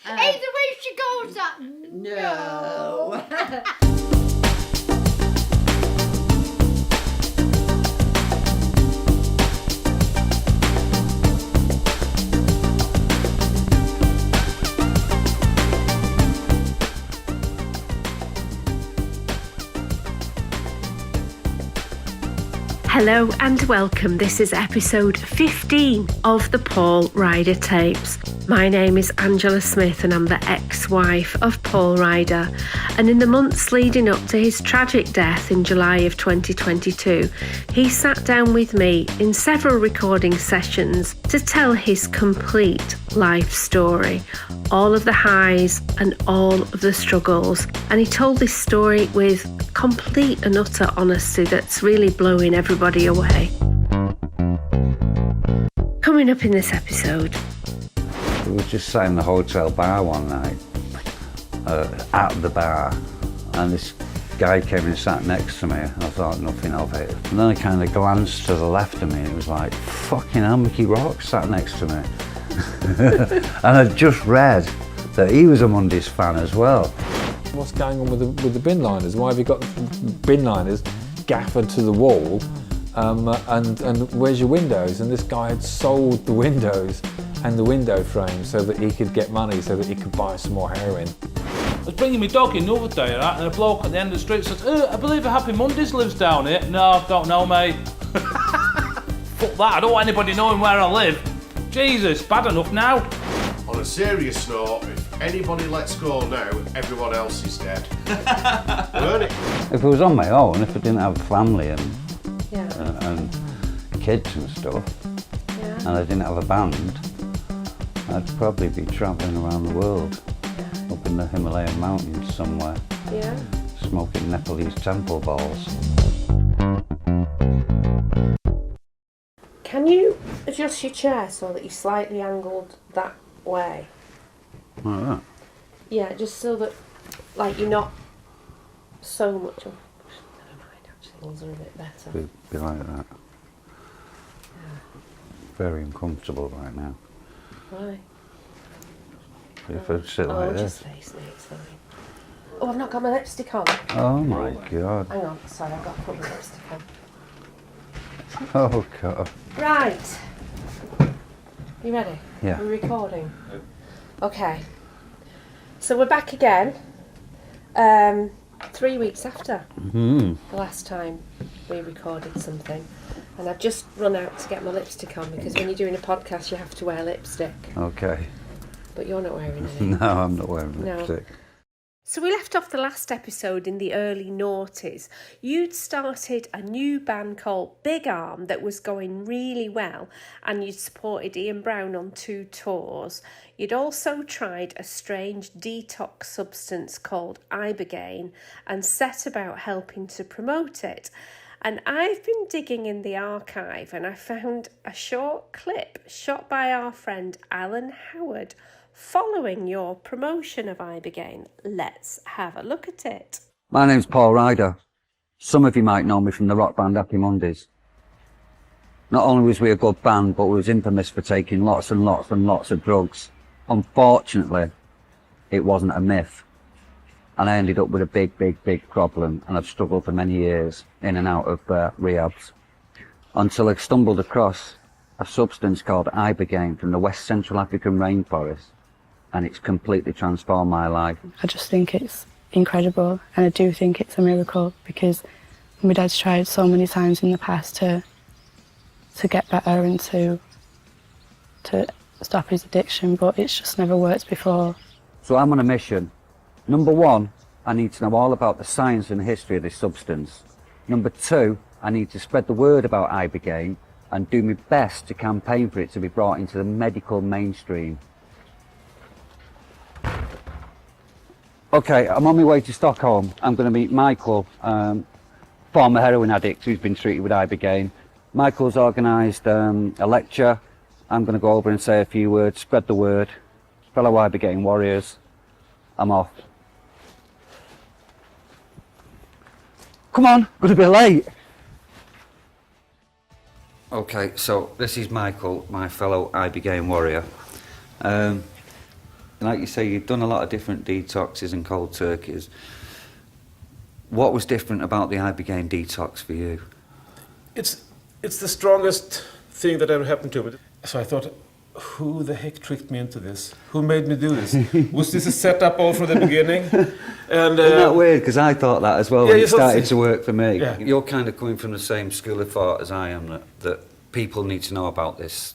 Hey, the way she goes that. No. Hello and welcome. This is episode 15 of the Paul Ryder tapes. My name is Angela Smith and I'm the ex-wife of Paul Ryder. And in the months leading up to his tragic death in July of 2022, he sat down with me in several recording sessions to tell his complete life story. All of the highs and all of the struggles. And he told this story with complete and utter honesty that's really blowing everybody away. Coming up in this episode. We were just sat in the hotel bar one night, at the bar, and this guy came and sat next to me. I thought nothing of it. And then I kind of glanced to the left of me and it was like, fucking hell, Mickey Rourke sat next to me. And I'd just read that he was a Mondays fan as well. What's going on with the bin liners? Why have you got bin liners gaffered to the wall? And where's your windows? And this guy had sold the windows and the window frame so that he could get money, so that he could buy some more heroin. I was bringing my dog in the other day, right, and a bloke at the end of the street says, I believe a Happy Mondays lives down here. No, don't know, mate. Fuck that, I don't want anybody knowing where I live. Jesus, bad enough now. On a serious note, if anybody lets go now, everyone else is dead. Learn it. If I was on my own, if I didn't have a family and kids and stuff, and I didn't have a band, I'd probably be travelling around the world, up in the Himalayan mountains somewhere, smoking Nepalese temple balls. Can you adjust your chair so that you're slightly angled that way? Like that? Yeah, just so that, like, you're not so much. Never mind, actually, those are a bit better. Be like that. Very uncomfortable right now. Why? If I sit like this. Just face me, it's fine. Oh, I've not got my lipstick on. Oh my God. Hang on, sorry, I've got to put my lipstick on. Oh God. Right. You ready? Yeah. We're recording. Okay. So we're back again. 3 weeks after the last time we recorded something. And I've just run out to get my lipstick on because when you're doing a podcast you have to wear lipstick. Okay. But you're not wearing it. No, I'm not wearing No. lipstick. So we left off the last episode in the early noughties. You'd started a new band called Big Arm that was going really well, and you'd supported Ian Brown on 2 tours. You'd also tried a strange detox substance called Ibogaine and set about helping to promote it. And I've been digging in the archive and I found a short clip shot by our friend Alan Howard following your promotion of Ibogaine. Let's have a look at it. My name's Paul Ryder. Some of you might know me from the rock band Happy Mondays. Not only was we a good band, but we was infamous for taking lots and lots and lots of drugs. Unfortunately, it wasn't a myth. And I ended up with a big problem, and I've struggled for many years in and out of rehabs. Until I stumbled across a substance called Ibogaine from the West Central African rainforest, and it's completely transformed my life. I just think it's incredible, and I do think it's a miracle because my dad's tried so many times in the past to get better and to stop his addiction, but it's just never worked before. So I'm on a mission. Number 1, I need to know all about the science and history of this substance. Number 2, I need to spread the word about Ibogaine and do my best to campaign for it to be brought into the medical mainstream. Okay, I'm on my way to Stockholm. I'm going to meet Michael, former heroin addict who's been treated with Ibogaine. Michael's organised a lecture. I'm going to go over and say a few words, spread the word. Fellow Ibogaine warriors, I'm off. Come on, going to be late. Okay, so this is Michael, my fellow Ibogaine warrior. like you say, you've done a lot of different detoxes and cold turkeys. What was different about the Ibogaine detox for you? It's the strongest thing that ever happened to me. So I thought, who the heck tricked me into this? Who made me do this? Was this a setup all from the beginning? And Isn't that weird? Because I thought that as well Yeah, when you it thought started so. to work for me. Yeah. You're kind of coming from the same school of thought as I am, that people need to know about this.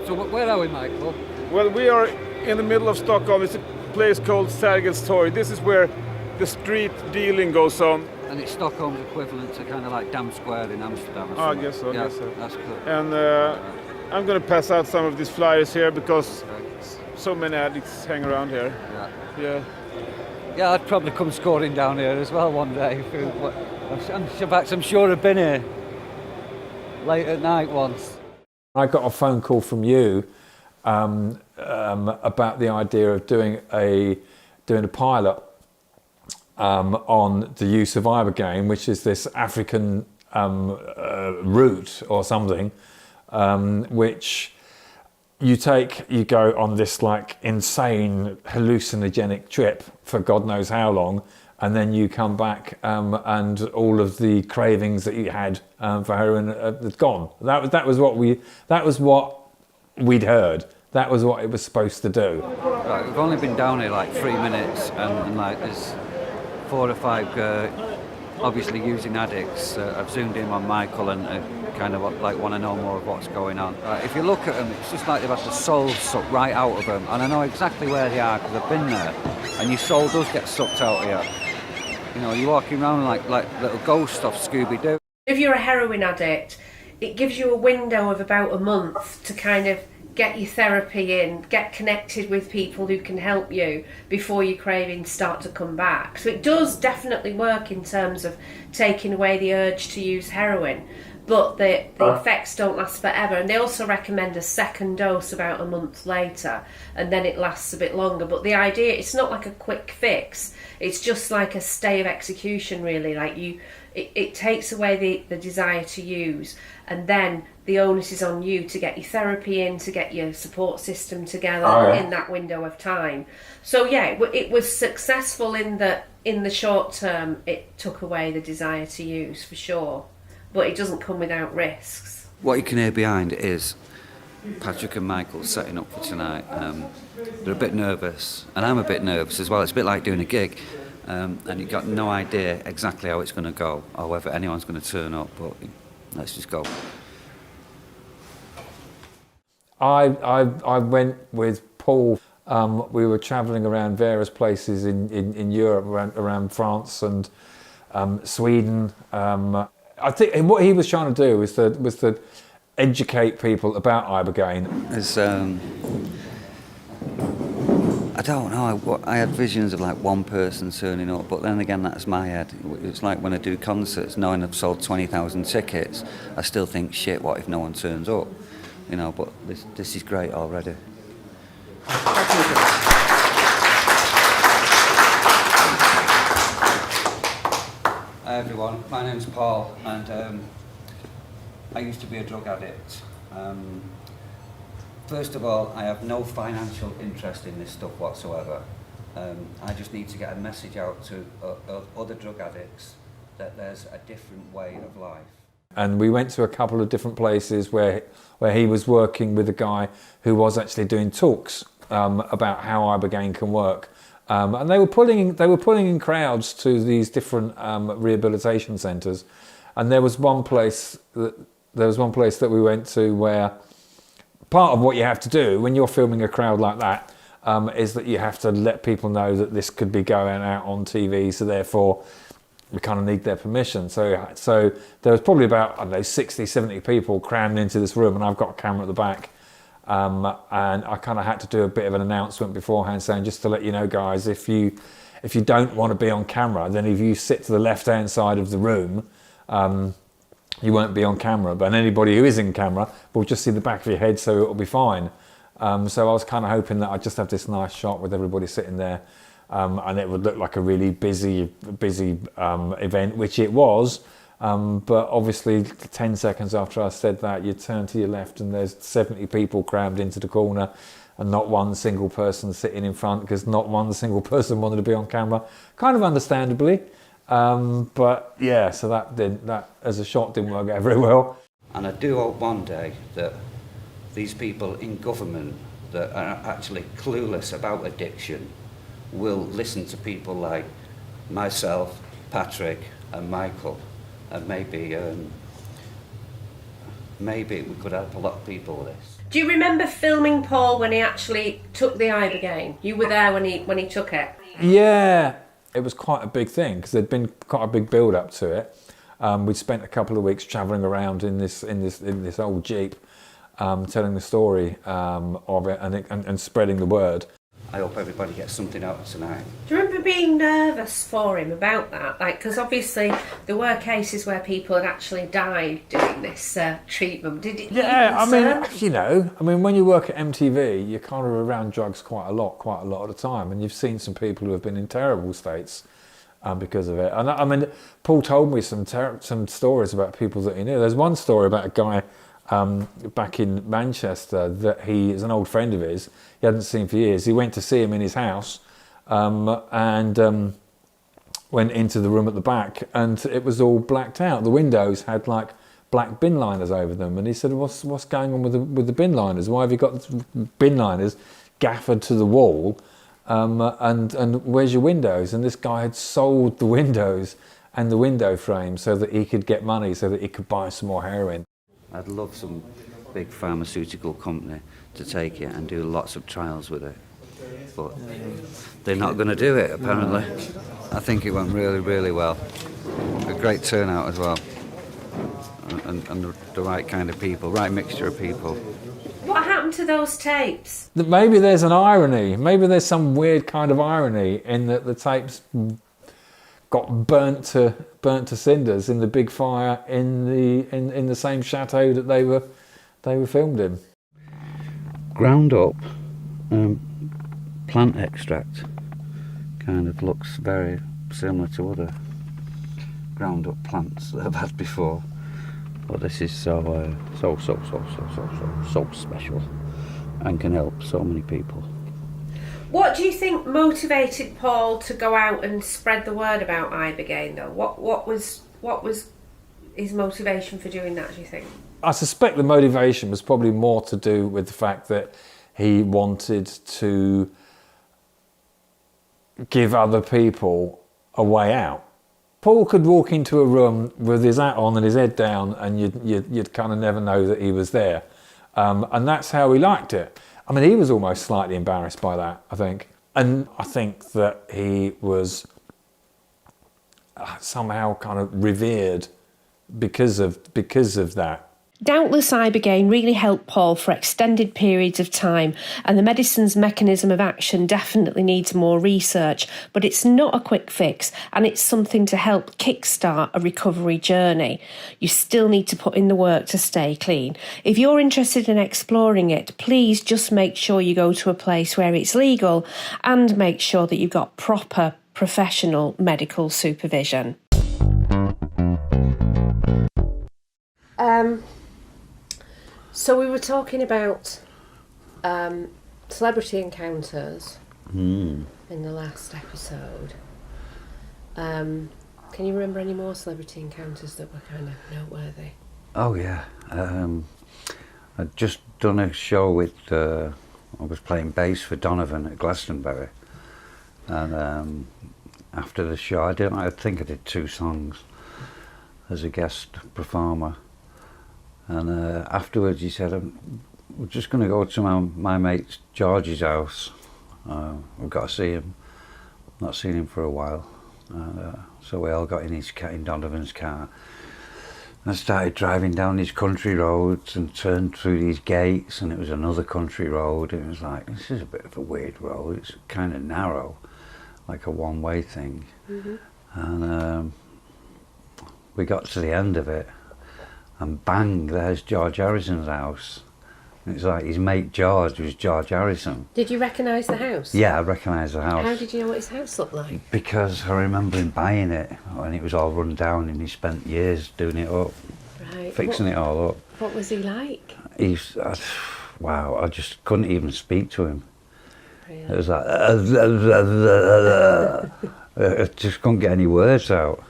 So where are we, Michael? Well, we are in the middle of Stockholm. It's a place called Sergels Torg. This is where the street dealing goes on. And it's Stockholm's equivalent to kind of like Dam Square in Amsterdam. I guess so. Yeah, Guess so. that's good. And I'm going to pass out some of these flyers here because so many addicts hang around here. Yeah. Yeah, I'd probably come scoring down here as well one day. I'm sure I've been here late at night once. I got a phone call from you about the idea of doing a pilot on the use of Ibogaine, which is this African root or something, which you go on this like insane hallucinogenic trip for God knows how long, and then you come back and all of the cravings that you had for heroin had gone. That was what we'd heard. That was what it was supposed to do. Right, we've only been down here like 3 minutes, and like there's 4 or 5 obviously using addicts. I've zoomed in on Michael and kind of like want to know more of what's going on. If you look at them, it's just like they've had the soul sucked right out of them, and I know exactly where they are because I've been there. And your soul does get sucked out here. You know, you're walking around like little ghosts off Scooby-Doo. If you're a heroin addict, it gives you a window of about a month to kind of get your therapy in, get connected with people who can help you before your cravings start to come back. So it does definitely work in terms of taking away the urge to use heroin, but the effects don't last forever. And they also recommend a second dose about a month later, and then it lasts a bit longer. But the idea, it's not like a quick fix, it's just like a stay of execution really. Like it takes away the desire to use, and then the onus is on you to get your therapy in, to get your support system together in that window of time. So yeah, it was successful in the short term. It took away the desire to use for sure, but it doesn't come without risks. What you can hear behind is Patrick and Michael setting up for tonight. They're a bit nervous, and I'm a bit nervous as well. It's a bit like doing a gig, and you've got no idea exactly how it's going to go or whether anyone's going to turn up, but let's just go. I went with Paul. We were travelling around various places in Europe, around France and Sweden. I think what he was trying to do was to educate people about Ibogaine. I don't know, I had visions of like one person turning up, but then again that's my head. It's like when I do concerts, knowing I've sold 20,000 tickets, I still think, shit, what if no one turns up? You know, but this is great already. Hi everyone, my name's Paul, and I used to be a drug addict. First of all, I have no financial interest in this stuff whatsoever. I just need to get a message out to other drug addicts that there's a different way of life. And we went to a couple of different places where he was working with a guy who was actually doing talks about how Ibogaine can work. And they were pulling in crowds to these different rehabilitation centres. And there was one place that we went to where part of what you have to do when you're filming a crowd like that is that you have to let people know that this could be going out on TV, so therefore we kind of need their permission. So there was probably about, I don't know, 60, 70 people crammed into this room, and I've got a camera at the back. And I kind of had to do a bit of an announcement beforehand saying, just to let you know guys, if you don't want to be on camera, then if you sit to the left-hand side of the room, you won't be on camera, but anybody who is in camera will just see the back of your head, so it'll be fine. So I was kind of hoping that I'd just have this nice shot with everybody sitting there, and it would look like a really busy event, which it was. But obviously 10 seconds after I said that, you turn to your left and there's 70 people crammed into the corner, and not one single person sitting in front, because not one single person wanted to be on camera, kind of understandably. But yeah, so that as a shot didn't work out very well. And I do hope one day that these people in government that are actually clueless about addiction will listen to people like myself, Patrick and Michael, and maybe we could help a lot of people with this. Do you remember filming Paul when he actually took the Ibogaine? You were there when he took it. Yeah, it was quite a big thing because there'd been quite a big build up to it. We'd spent a couple of weeks travelling around in this old Jeep, telling the story of it and spreading the word. I hope everybody gets something out of tonight. Do you remember being nervous for him about that? Like, because obviously there were cases where people had actually died doing this treatment. Did it? Yeah, I mean, when you work at MTV, you're kind of around drugs quite a lot of the time, and you've seen some people who have been in terrible states because of it. And I mean, Paul told me some stories about people that he knew. There's one story about a guy back in Manchester that he is an old friend of his. He hadn't seen for years. He went to see him in his house and went into the room at the back, and it was all blacked out. The windows had like black bin liners over them, and he said, "What's going on with the bin liners? Why have you got bin liners gaffered to the wall? And where's your windows?" And this guy had sold the windows and the window frame so that he could get money, so that he could buy some more heroin. I'd love some big pharmaceutical company to take it and do lots of trials with it. But they're not going to do it, apparently. I think it went really, really well. A great turnout as well. And the right kind of people, right mixture of people. What happened to those tapes? Maybe there's an irony. Maybe there's some weird kind of irony in that the tapes got burnt to cinders in the big fire in the same chateau that they were filmed in. Ground up plant extract kind of looks very similar to other ground up plants that I've had before, but this is so special and can help so many people. What do you think motivated Paul to go out and spread the word about Ibogaine, though? What was his motivation for doing that, do you think? I suspect the motivation was probably more to do with the fact that he wanted to give other people a way out. Paul could walk into a room with his hat on and his head down, and you'd kind of never know that he was there. And that's how he liked it. I mean, he was almost slightly embarrassed by that, I think. And I think that he was somehow kind of revered because of that. Doubtless Ibogaine really helped Paul for extended periods of time, and the medicine's mechanism of action definitely needs more research, but it's not a quick fix, and it's something to help kickstart a recovery journey. You still need to put in the work to stay clean. If you're interested in exploring it, please just make sure you go to a place where it's legal, and make sure that you've got proper professional medical supervision. So we were talking about celebrity encounters in the last episode. Can you remember any more celebrity encounters that were kind of noteworthy? Oh yeah, I'd just done a show with, I was playing bass for Donovan at Glastonbury, and after the show I think I did 2 songs as a guest performer. And afterwards he said, we're just going to go to my mate George's house. We've got to see him. Not seen him for a while. So we all got in Donovan's car. And I started driving down these country roads and turned through these gates, and it was another country road. It was like, this is a bit of a weird road. It's kind of narrow, like a one-way thing. Mm-hmm. And we got to the end of it. And bang, there's George Harrison's house. It's like his mate George was George Harrison. Did you recognise the house? Yeah, I recognised the house. How did you know what his house looked like? Because I remember him buying it when it was all run down, and he spent years doing it up, right. fixing it all up. What was he like? wow, I just couldn't even speak to him. Really? It was like, I just couldn't get any words out.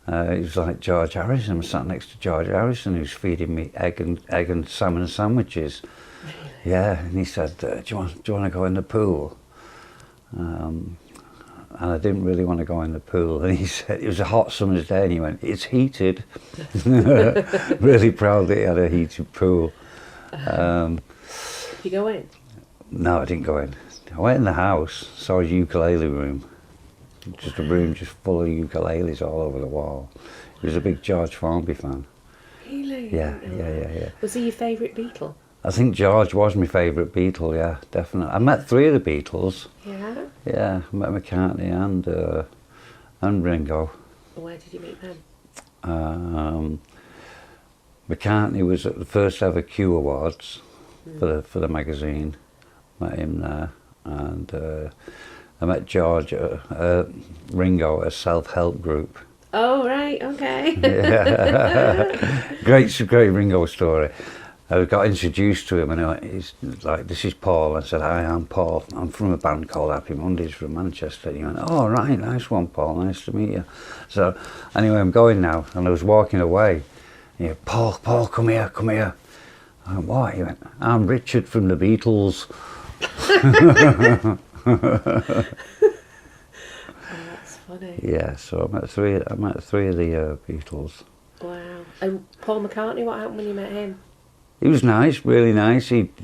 It was like George Harrison. I sat next to George Harrison, who's feeding me egg and salmon sandwiches. Really? Yeah, and he said, do you want to go in the pool? And I didn't really want to go in the pool. And he said, it was a hot summer's day, and he went, it's heated. Really proud that he had a heated pool. Did you go in? No, I didn't go in. I went in the house, saw his ukulele room. Just a room just full of ukuleles all over the wall. He was a big George Formby fan. Really? Yeah. Was he your favourite Beatle? I think George was my favourite Beatle, yeah, definitely. I met 3 of the Beatles. Yeah? Yeah, I met McCartney and Ringo. Where did you meet them? McCartney was at the first ever Q Awards for the magazine. Met him there, and I met George at Ringo at a self-help group. Oh, right, okay. Yeah. great Ringo story. I got introduced to him, and he's like, this is Paul. I said, hi, I'm Paul. I'm from a band called Happy Mondays from Manchester. And he went, oh, right, nice one, Paul. Nice to meet you. So anyway, I'm going now. And I was walking away. And he went, Paul, come here. I went, what? He went, I'm Richard from the Beatles. Oh, that's funny. Yeah, so I met three of the Beatles. Wow. And Paul McCartney, what happened when you met him? He was nice, really nice. He'd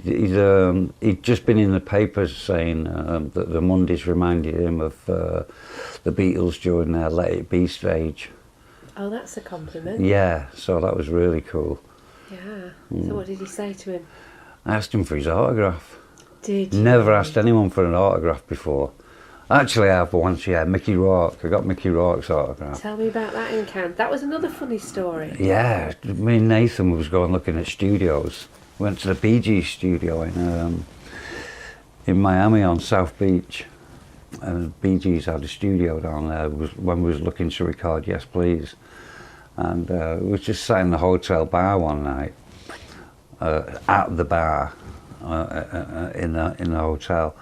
just been in the papers saying that the Mondays reminded him of the Beatles during their Let It Be stage. Oh, that's a compliment. Yeah, so that was really cool. Yeah. So what did you say to him? I asked him for his autograph. Did you? Never asked anyone for an autograph before. Actually, I have once, yeah, Mickey Rourke. I got Mickey Rourke's autograph. Tell me about that encounter. That was another funny story. Yeah, me and Nathan was going looking at studios. We went to the Bee Gees studio in Miami on South Beach. And Bee Gees had a studio down there when we was looking to record Yes Please. And we was just sat in the hotel bar one night, at the bar in the hotel.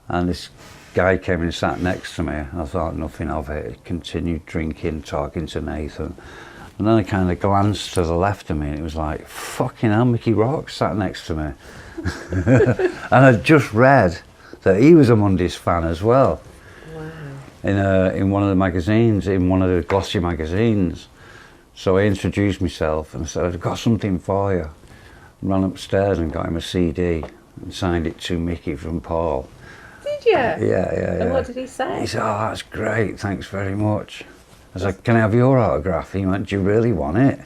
And this guy came and sat next to me. I thought nothing of it. Continued drinking, talking to Nathan. And then I kind of glanced to the left of me, and it was like, fucking hell, Mickey Rourke sat next to me. And I'd just read that he was a Mondays fan as well. Wow. In one of the magazines, in one of the glossy magazines. So I introduced myself and said, I've got something for you. Ran upstairs and got him a CD and signed it to Mickey from Paul. Did you? Yeah. And what did he say? He said, oh, that's great, thanks very much. I said, can I have your autograph? He went, do you really want it?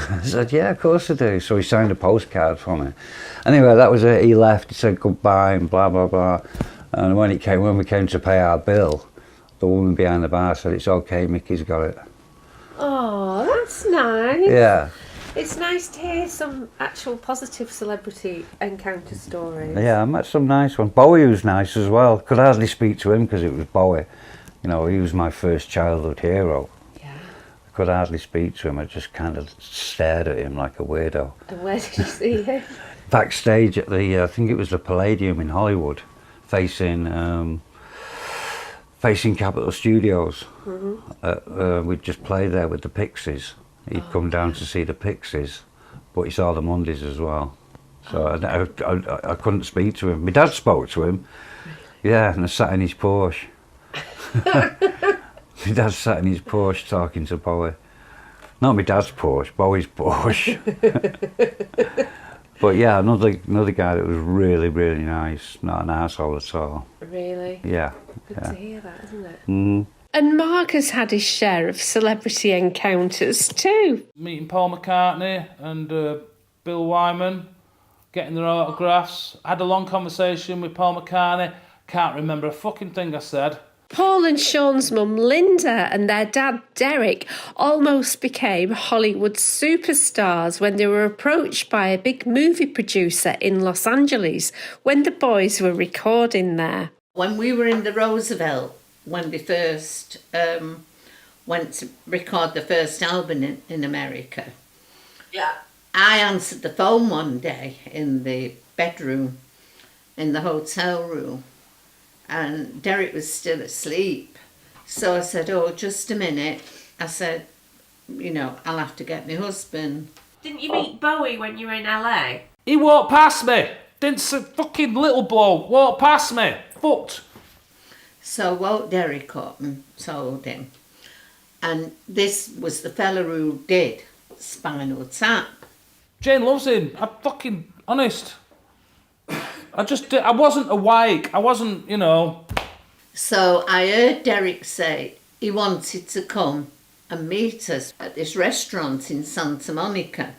I said, yeah, of course I do. So he signed a postcard for me. Anyway, that was it. He left, he said goodbye and blah, blah, blah. And when we came to pay our bill, the woman behind the bar said, it's okay, Mickey's got it. Oh, that's nice. Yeah. It's nice to hear some actual positive celebrity encounter stories. Yeah, I met some nice ones. Bowie was nice as well. Could hardly speak to him because it was Bowie. You know, he was my first childhood hero. Yeah. I could hardly speak to him. I just kind of stared at him like a weirdo. And where did you see him? Backstage at the, I think it was the Palladium in Hollywood, facing Capitol Studios. Mm-hmm. We'd just played there with the Pixies. He'd come down to see the Pixies, but he saw the Mondays as well. So I couldn't speak to him. My dad spoke to him. Really? Yeah, and I sat in his Porsche. My dad sat in his Porsche talking to Bowie. Not my dad's Porsche, Bowie's Porsche. But yeah, another guy that was really, really nice. Not an arsehole at all. Really? Yeah. Good to hear that, isn't it? Mm-hmm. And Mark has had his share of celebrity encounters too. Meeting Paul McCartney and Bill Wyman, getting their autographs. I had a long conversation with Paul McCartney. Can't remember a fucking thing I said. Paul and Shaun's mum Linda and their dad Derek almost became Hollywood superstars when they were approached by a big movie producer in Los Angeles when the boys were recording there. When we were in the Roosevelt, when we first went to record the first album in America, I answered the phone one day in the bedroom, in the hotel room, and Derek was still asleep. So I said, oh, just a minute. I said, I'll have to get my husband. Didn't you meet Bowie when you were in LA? He walked past me. Didn't see fucking little bloke walk past me. Fucked. So I woke Derek up and told him. And this was the fella who did Spinal Tap. Jane loves him. I'm fucking honest. I wasn't awake. I wasn't, So I heard Derek say he wanted to come and meet us at this restaurant in Santa Monica.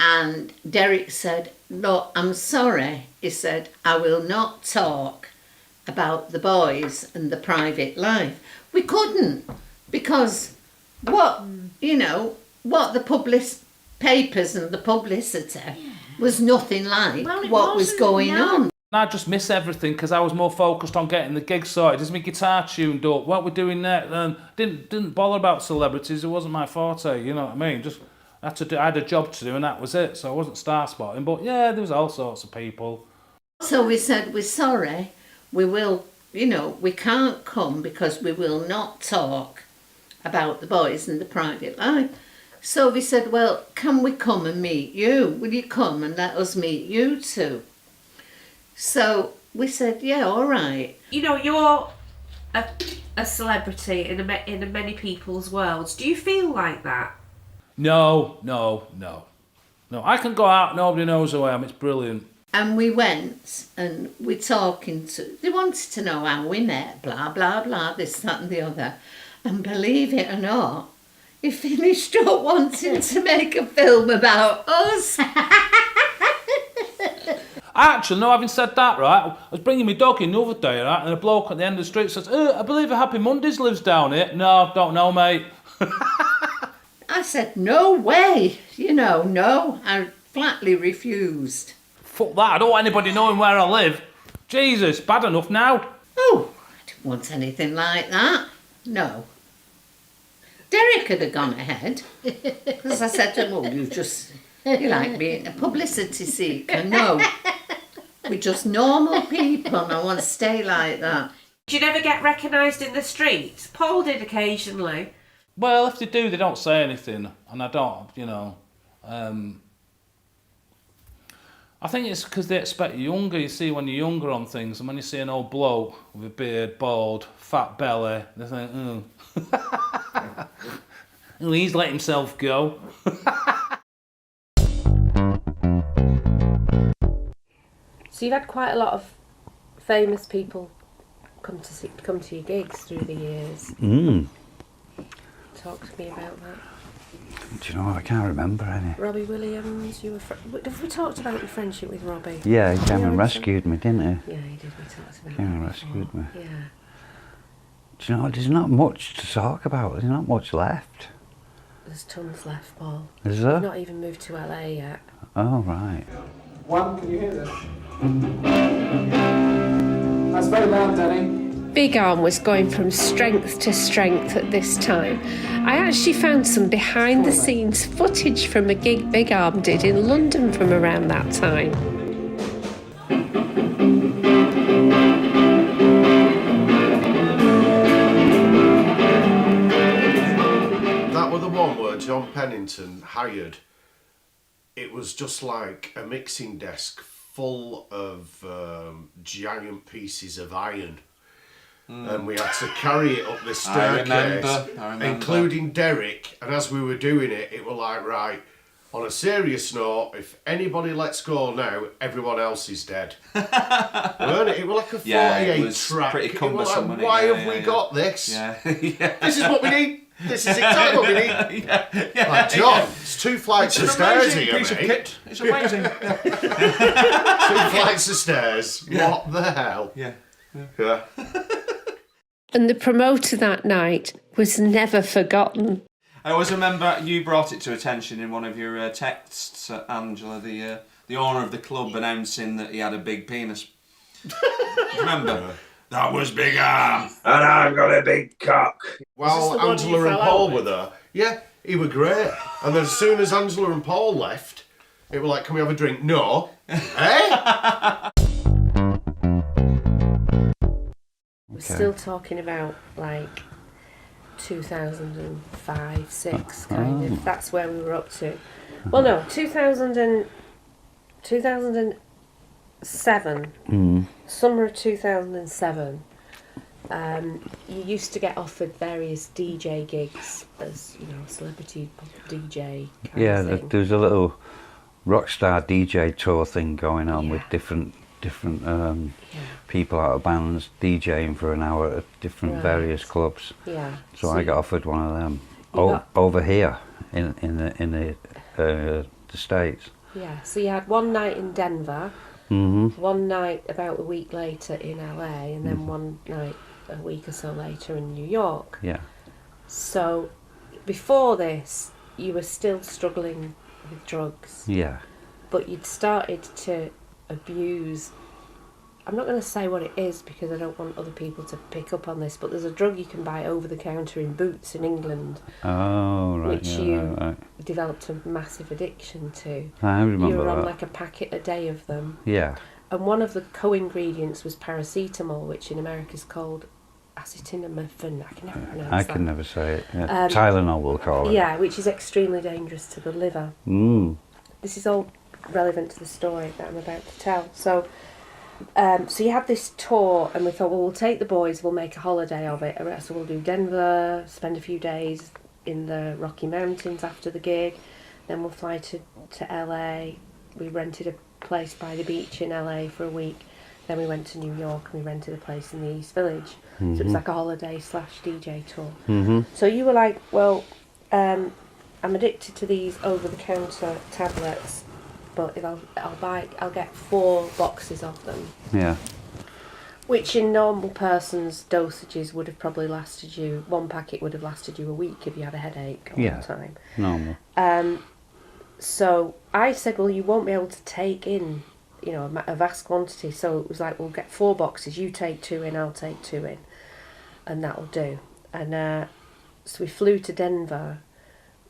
And Derek said, look, I'm sorry. He said, I will not talk about the boys and the private life. We couldn't, because what the papers and the publicity was nothing like what was going on. I just miss everything because I was more focused on getting the gig sorted. Is my guitar tuned up? What we're doing next? And didn't bother about celebrities. It wasn't my forte. You know what I mean? Just I had a job to do, and that was it. So I wasn't star spotting. But yeah, there was all sorts of people. So we said, we're sorry. We will, we can't come because we will not talk about the boys and the private life. So we said, well, can we come and meet you? Will you come and let us meet you too? So we said, yeah, all right. You're a celebrity in many people's worlds. Do you feel like that? No. I can go out, nobody knows who I am. It's brilliant. And we went and we're talking they wanted to know how we met, blah, blah, blah, this, that and the other. And believe it or not, he finished up wanting to make a film about us. Actually, no, having said that, right, I was bringing my dog in the other day, right, and a bloke at the end of the street says, I believe a Happy Mondays lives down here. No, don't know, mate. I said, no way, no. I flatly refused. Fuck that, I don't want anybody knowing where I live. Jesus, bad enough now. Oh, I didn't want anything like that. No. Derek could have gone ahead. Because I said to him, you like being a publicity seeker. No. We're just normal people and I want to stay like that. Do you never get recognised in the streets? Paul did occasionally. Well, if they do, they don't say anything. And I don't, I think it's because they expect you younger. You see when you're younger on things, and when you see an old bloke with a beard, bald, fat belly, they think, oh, he's let himself go. So you've had quite a lot of famous people come to your gigs through the years. Talk to me about that. Do you know, I can't remember any. Robbie Williams, have we talked about your friendship with Robbie? Yeah, he came and rescued me, didn't he? Yeah, he did. We talked about Came and rescued me. Yeah. Do you know, there's not much to talk about. There's not much left. There's tons left, Paul. Is there? We've not even moved to LA yet. Oh, right. One, can you hear this? That's very loud, Danny. Big Arm was going from strength to strength at this time. I actually found some behind the scenes footage from a gig Big Arm did in London from around that time. That was the one where John Pennington hired. It was just like a mixing desk full of giant pieces of iron. And we had to carry it up the staircase, I remember. including Derek. And as we were doing it, it was like, right, on a serious note, if anybody lets go now, everyone else is dead. Weren't it? It was like a 48 track. Pretty cumbersome, like, why have we got this? Yeah. This is what we need. This is exactly what we need. Like, John, it's 2 flights of stairs here, piece mate. of kit. It's amazing. 2 flights of stairs. Yeah. What the hell? Yeah. And the promoter that night was never forgotten. I always remember you brought it to attention in one of your texts, Angela, the owner of the club announcing that he had a big penis. Remember? That was Big Arm. And I've got a big cock. Well, Angela and Paul were there. Yeah, He were great. And then as soon as Angela and Paul left, it were like, can we have a drink? No. Eh? We're still talking about like 2005, 6 kind of. That's where we were up to. Well, no, 2007, summer of 2007. You used to get offered various DJ gigs as, you know, celebrity pop DJ kind of thing. There's a little rockstar DJ tour thing going on with different people out of bands DJing for an hour at different various clubs. Yeah. So I got offered one of them over here in the States. Yeah. So you had one night in Denver, one night about a week later in LA, and then one night a week or so later in New York. Yeah. So before this, you were still struggling with drugs. Yeah. But you'd started to abuse. I'm not going to say what it is because I don't want other people to pick up on this, but there's a drug you can buy over the counter in Boots in England. Oh, right. Which you developed a massive addiction to. I remember You were on that. like a packet a day of them. Yeah. And one of the co-ingredients was paracetamol, which in America is called acetaminophen. I can never pronounce that. I can never say it. Yeah. Tylenol, we'll call it. Yeah, which is extremely dangerous to the liver. This is all relevant to the story that I'm about to tell. So you had this tour, and we thought, well, we'll take the boys, we'll make a holiday of it. So we'll do Denver, spend a few days in the Rocky Mountains after the gig, then we'll fly to LA. We rented a place by the beach in LA for a week. Then we went to New York and we rented a place in the East Village. So it was like a holiday / DJ tour. So you were like, well, I'm addicted to these over-the-counter tablets, but if I'll get 4 boxes of them. Yeah. Which in normal person's dosages would have probably lasted you, 1 packet would have lasted you a week if you had a headache all the time. Normal. So I said, well, you won't be able to take in, you know, a vast quantity. So it was like, we'll get 4 boxes. You take 2 in, I'll take 2 in, and that'll do. And so we flew to Denver.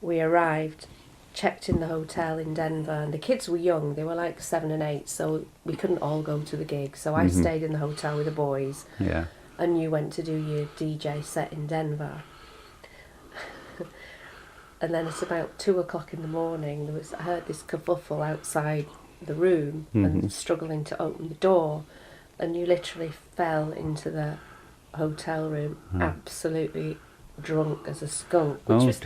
We arrived, checked in the hotel in Denver, and the kids were young. They were like 7 and 8, so we couldn't all go to the gig. So I stayed in the hotel with the boys. Yeah. And you went to do your DJ set in Denver. And then it's about 2 o'clock in the morning. I heard this kerfuffle outside the room and struggling to open the door, and you literally fell into the hotel room absolutely drunk as a skunk. Which was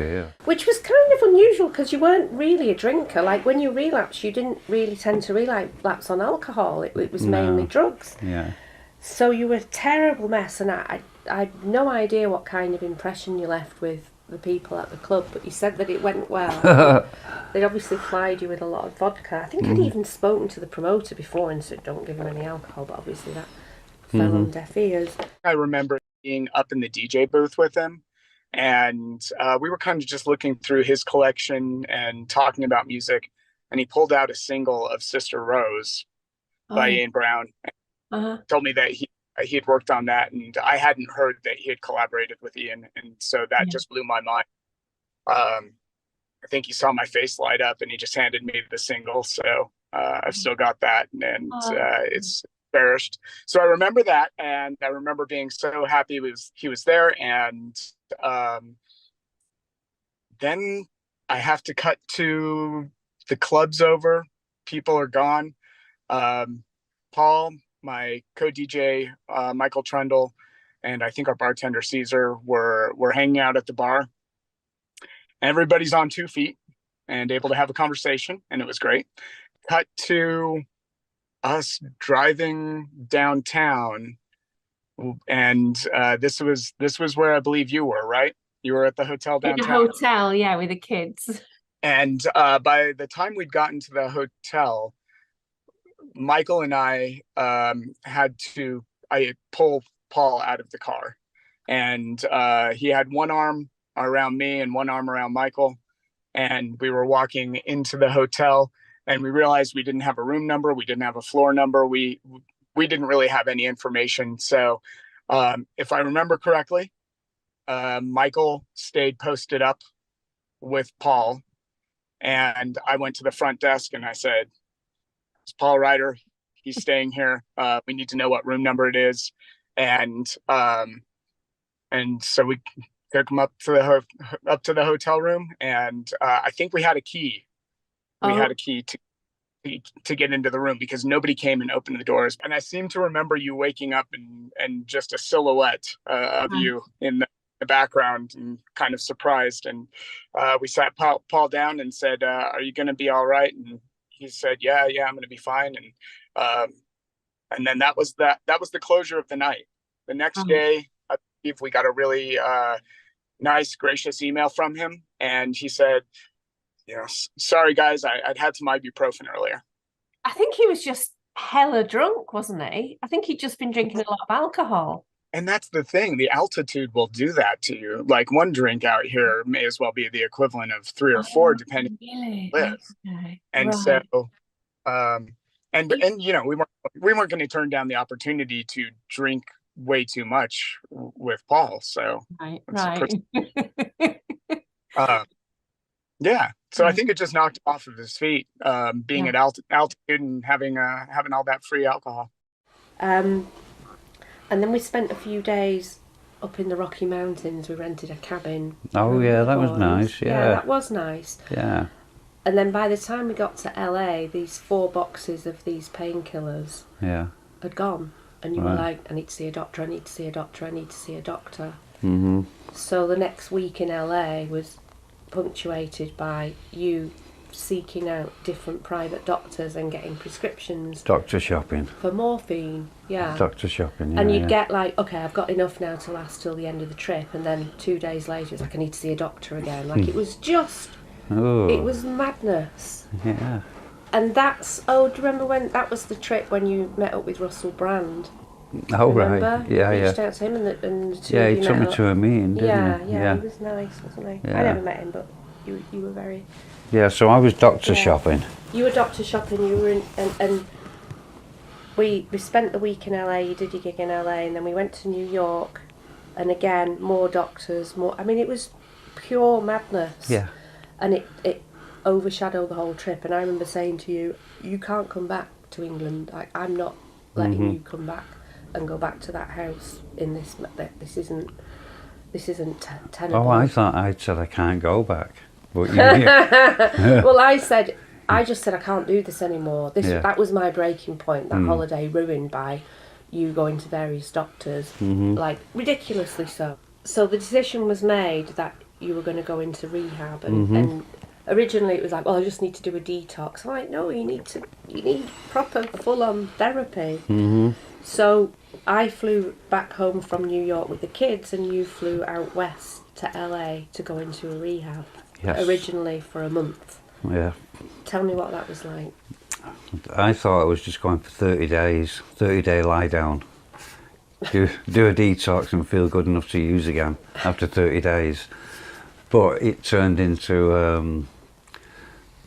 kind of unusual because you weren't really a drinker. Like when you relapse, you didn't really tend to relapse on alcohol. It was mainly drugs. Yeah. So you were a terrible mess, and I had no idea what kind of impression you left with the people at the club, but you said that it went well. They'd obviously plied you with a lot of vodka. I think I'd even spoken to the promoter before and said don't give him any alcohol, but obviously that fell on deaf ears. I remember being up in the DJ booth with him, and we were kind of just looking through his collection and talking about music, and he pulled out a single of Sister Rose by Ian Brown. Told me that he had worked on that, and I hadn't heard that he had collaborated with Ian, and so that just blew my mind. I think he saw my face light up, and he just handed me the single, so I've still got that, and it's cherished. So I remember that, and I remember being so happy he was there, and then I have to cut to the club's over, people are gone. Paul, my co-DJ, Michael Trundle, and I think our bartender Caesar were hanging out at the bar. Everybody's on 2 feet and able to have a conversation, and it was great. Cut to us driving downtown, and this was where I believe you were, right? You were at the hotel downtown. In the hotel, yeah, with the kids. And by the time we'd gotten to the hotel, Michael and I had to pull Paul out of the car, and he had one arm around me and one arm around Michael, and we were walking into the hotel, and we realized we didn't have a room number, we didn't have a floor number, we didn't really have any information. So if I remember correctly, Michael stayed posted up with Paul, and I went to the front desk and I said, "It's Paul Ryder. He's staying here. We need to know what room number it is." And so we took him up to the hotel room, and I think we had a key. We had a key to get into the room because nobody came and opened the doors. And I seem to remember you waking up and just a silhouette of you in the background, and kind of surprised. And we sat Paul down and said, "Are you going to be all right?" And he said, "Yeah, I'm going to be fine." And then that was the closure of the night. The next day, I believe we got a really nice, gracious email from him, and he said, "Sorry guys, I'd had some ibuprofen earlier." I think he was just hella drunk, wasn't he? I think he'd just been drinking a lot of alcohol. And that's the thing, the altitude will do that to you. Like, one drink out here may as well be the equivalent of 3 or 4, depending really? on where you live. Okay. And so, and we weren't going to turn down the opportunity to drink way too much with Paul. So, right. yeah. So I think it just knocked him off of his feet, being at altitude and having all that free alcohol. And then we spent a few days up in the Rocky Mountains. We rented a cabin. Oh yeah, that was nice. Yeah, that was nice. Yeah. And then by the time we got to LA, these 4 boxes of these painkillers had gone. And you were like, "I need to see a doctor, I need to see a doctor, I need to see a doctor." Mm-hmm. So the next week in LA was punctuated by you seeking out different private doctors and getting prescriptions. Doctor shopping. For morphine, Doctor shopping, yeah. And you'd get like, "Okay, I've got enough now to last till the end of the trip." And then 2 days later, it's like, "I need to see a doctor again." Like, it was just, it was madness. Yeah. And that's, do you remember when, that was the trip when you met up with Russell Brand? Oh, remember? right. Yeah, you reached out to him and the two yeah, of he you took met me up. to a meeting, didn't he? Yeah, he was nice, wasn't he? Yeah. I never met him, but you were very... Yeah, so I was doctor shopping. You were doctor shopping, you were in, and we spent the week in LA, you did your gig in LA, and then we went to New York, and again, more doctors, I mean, it was pure madness. Yeah. And it overshadowed the whole trip, and I remember saying to you, "You can't come back to England. I'm not letting you come back and go back to that house in this isn't tenable." Oh, I thought I'd said I can't go back. But Well, I just said I can't do this anymore. That was my breaking point, that holiday ruined by you going to various doctors, like ridiculously so. So the decision was made that you were going to go into rehab, and originally it was like, "Well, I just need to do a detox." I'm like, "No, you need proper full-on therapy." So I flew back home from New York with the kids, and you flew out west to LA to go into a rehab. Yes. Originally for a month. Yeah. Tell me what that was like. I thought I was just going for 30 days, 30-day lie down. Do a detox and feel good enough to use again after 30 days. But it turned into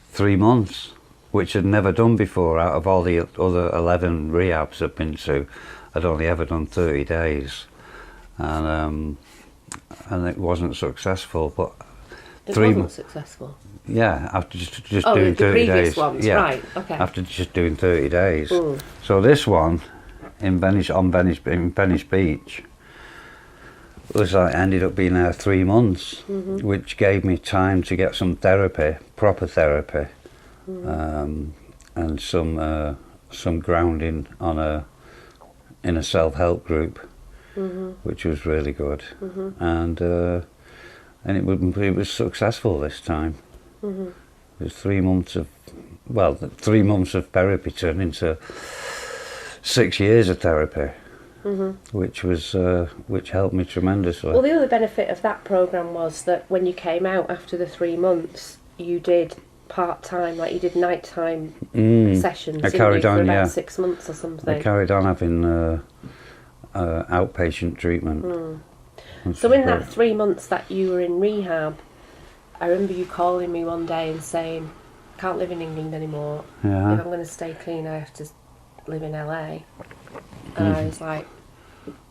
3 months, which I'd never done before. Out of all the other 11 rehabs I've been to, I'd only ever done 30 days. And it wasn't successful, but it wasn't successful. Yeah, after just doing 30 previous days. Ones, yeah, right, okay. After just doing 30 days. So this one in Venice Beach was like, ended up being there 3 months, which gave me time to get some therapy, proper therapy, and some grounding in a self-help group, which was really good, and it was successful this time. It was 3 months of 3 months of therapy turned into 6 years of therapy, which helped me tremendously. Well, the other benefit of that programme was that when you came out after the 3 months, you did part-time, like you did nighttime sessions. I carried on, for about 6 months or something. I carried on having outpatient treatment. So in that 3 months that you were in rehab, I remember you calling me one day and saying, "I can't live in England anymore. Yeah. If I'm going to stay clean, I have to live in LA." And I was like,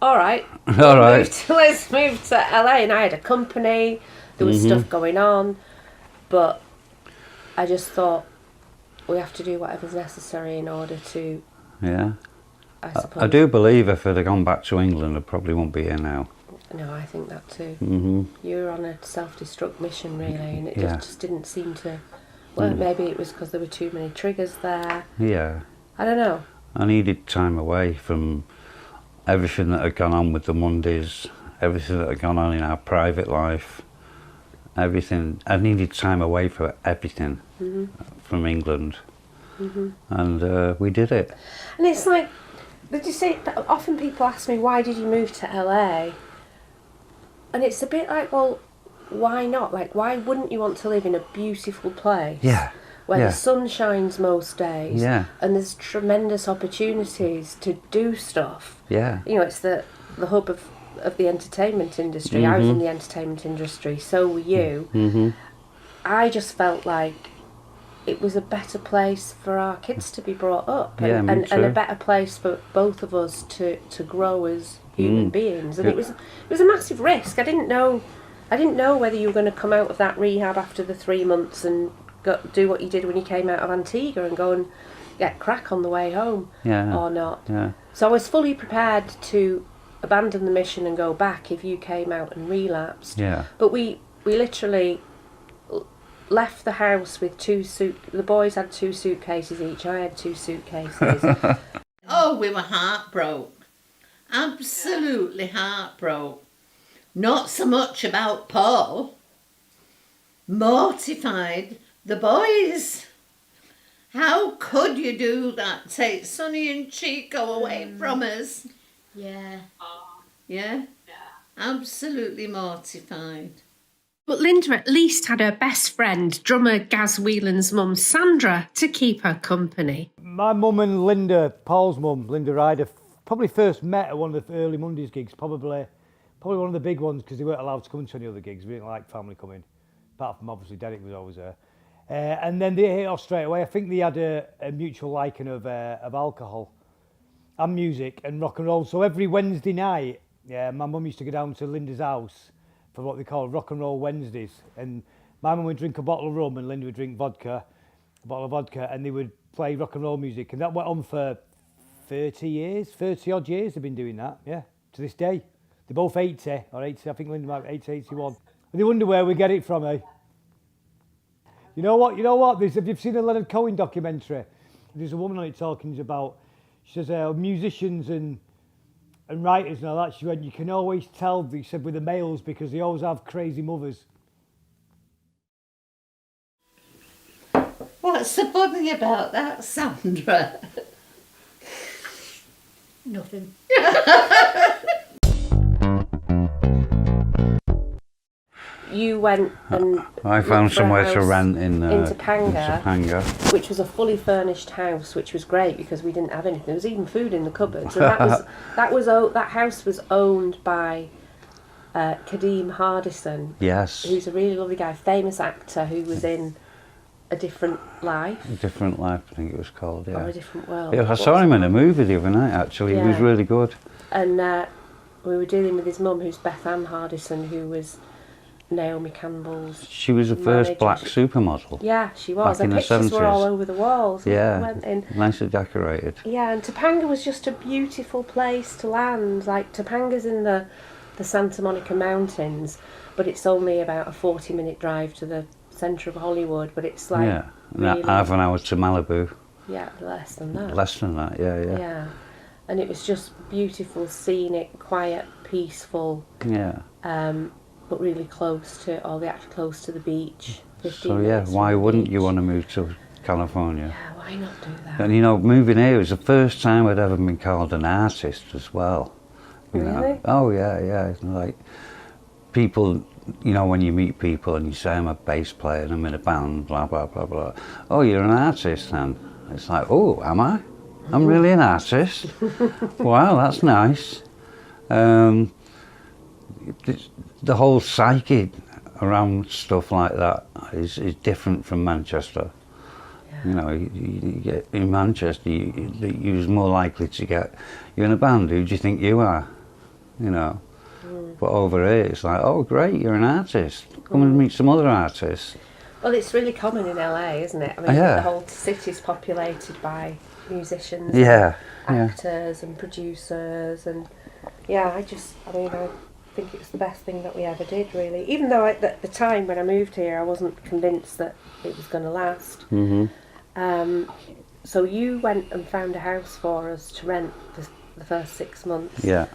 all right. All right. Let's move to LA. And I had a company. There was stuff going on. but I just thought we have to do whatever's necessary in order to. Yeah. I suppose. I do believe if I'd have gone back to England, I probably wouldn't be here now. No, I think that too. Mm-hmm. You were on a self-destruct mission, really, and it Yeah. just didn't seem to work. Maybe it was because there were too many triggers there. Yeah. I don't know. I needed time away from everything that had gone on with the Mondays, everything that had gone on in our private life, everything. I needed time away from everything from England. And we did it. And it's like, did you see, often people ask me, why did you move to LA? And it's a bit like, well, why not? Like, why wouldn't you want to live in a beautiful place? Yeah. Where Yeah. the sun shines most days. Yeah. And there's tremendous opportunities to do stuff. Yeah. You know, it's the hub of the entertainment industry. I was in the entertainment industry, so were you. I just felt like it was a better place for our kids to be brought up, Yeah, me and a too. better place for both of us to grow as human beings. And it was a massive risk. I didn't know whether you were going to come out of that rehab after the 3 months and do what you did when you came out of Antigua and go and get crack on the way home, or not. Yeah. So I was fully prepared to abandon the mission and go back if you came out and relapsed. Yeah. But we literally left the house with the boys had 2 suitcases each, I had 2 suitcases. Oh, we were heartbroken. Absolutely heartbroken. Not so much about Paul. Mortified. The boys. How could you do that? Take Sonny and Chico away from us. Yeah. Yeah? Absolutely mortified. But Linda at least had her best friend, drummer Gaz Whelan's mum, Sandra, to keep her company. My mum and Linda, Paul's mum, Linda Ryder, probably first met at one of the early Mondays gigs, probably one of the big ones, because they weren't allowed to come to any other gigs. We didn't like family coming, apart from obviously Derek was always there. And then they hit off straight away. I think they had a mutual liking of alcohol and music and rock and roll. So every Wednesday night, my mum used to go down to Linda's house for what they call Rock and Roll Wednesdays. And my mum would drink a bottle of rum and Linda would drink a bottle of vodka, and they would play rock and roll music. And that went on for 30 odd years they've been doing that, yeah, to this day. They're both 80, or 80, I think Linda might be 80, 81. And they wonder where we get it from, eh? You know what? Have you seen the Leonard Cohen documentary? There's a woman on it talking about, she says, musicians and writers and all that. She went, you can always tell, she said, with the males, because they always have crazy mothers. What's so funny about that, Sandra? Nothing. You went and I found looked for a somewhere to house rent in Topanga, which was a fully furnished house, which was great because we didn't have anything. There was even food in the cupboards. And that house was owned by Kadeem Hardison. Yes. Who's a really lovely guy, famous actor who was in A Different Life. A Different Life, I think it was called, yeah. Or A Different World. Yeah, I saw him in a movie the other night, actually. Yeah. He was really good. And we were dealing with his mum, who's Beth Ann Hardison, who was Naomi Campbell's She was the first manager. black supermodel. Yeah, she was. Back in Her the pictures 70s. were all over the walls. Yeah, Went in. nicely decorated. Yeah, and Topanga was just a beautiful place to land. Like, Topanga's in the Santa Monica Mountains, but it's only about a 40-minute drive to the centre of Hollywood, but it's like... Yeah, and really, half an hour to Malibu. Yeah, less than that. Less than that, yeah. Yeah, and it was just beautiful, scenic, quiet, peaceful. Yeah. But really close to the beach. 15 So yeah, minutes why from the wouldn't beach. you want to move to California? Yeah, why not do that? And you know, moving here was the first time I'd ever been called an artist as well. You know? Really? Oh yeah. Like people, you know, when you meet people and you say I'm a bass player and I'm in a band, blah blah blah blah. Oh, you're an artist then? It's like, oh, am I? I'm really an artist. Wow, that's nice. The whole psyche around stuff like that is different from Manchester. Yeah. You know, you get in Manchester, you're more likely to get, you're in a band, who do you think you are? You know. But over here, it's like, oh great, you're an artist. Come and meet some other artists. Well, it's really common in LA, isn't it? I mean, Yeah. the whole city's populated by musicians, Yeah, and yeah. actors and producers, and I think it's the best thing that we ever did, really. Even though at the time when I moved here, I wasn't convinced that it was going to last. So you went and found a house for us to rent the first 6 months. Yeah.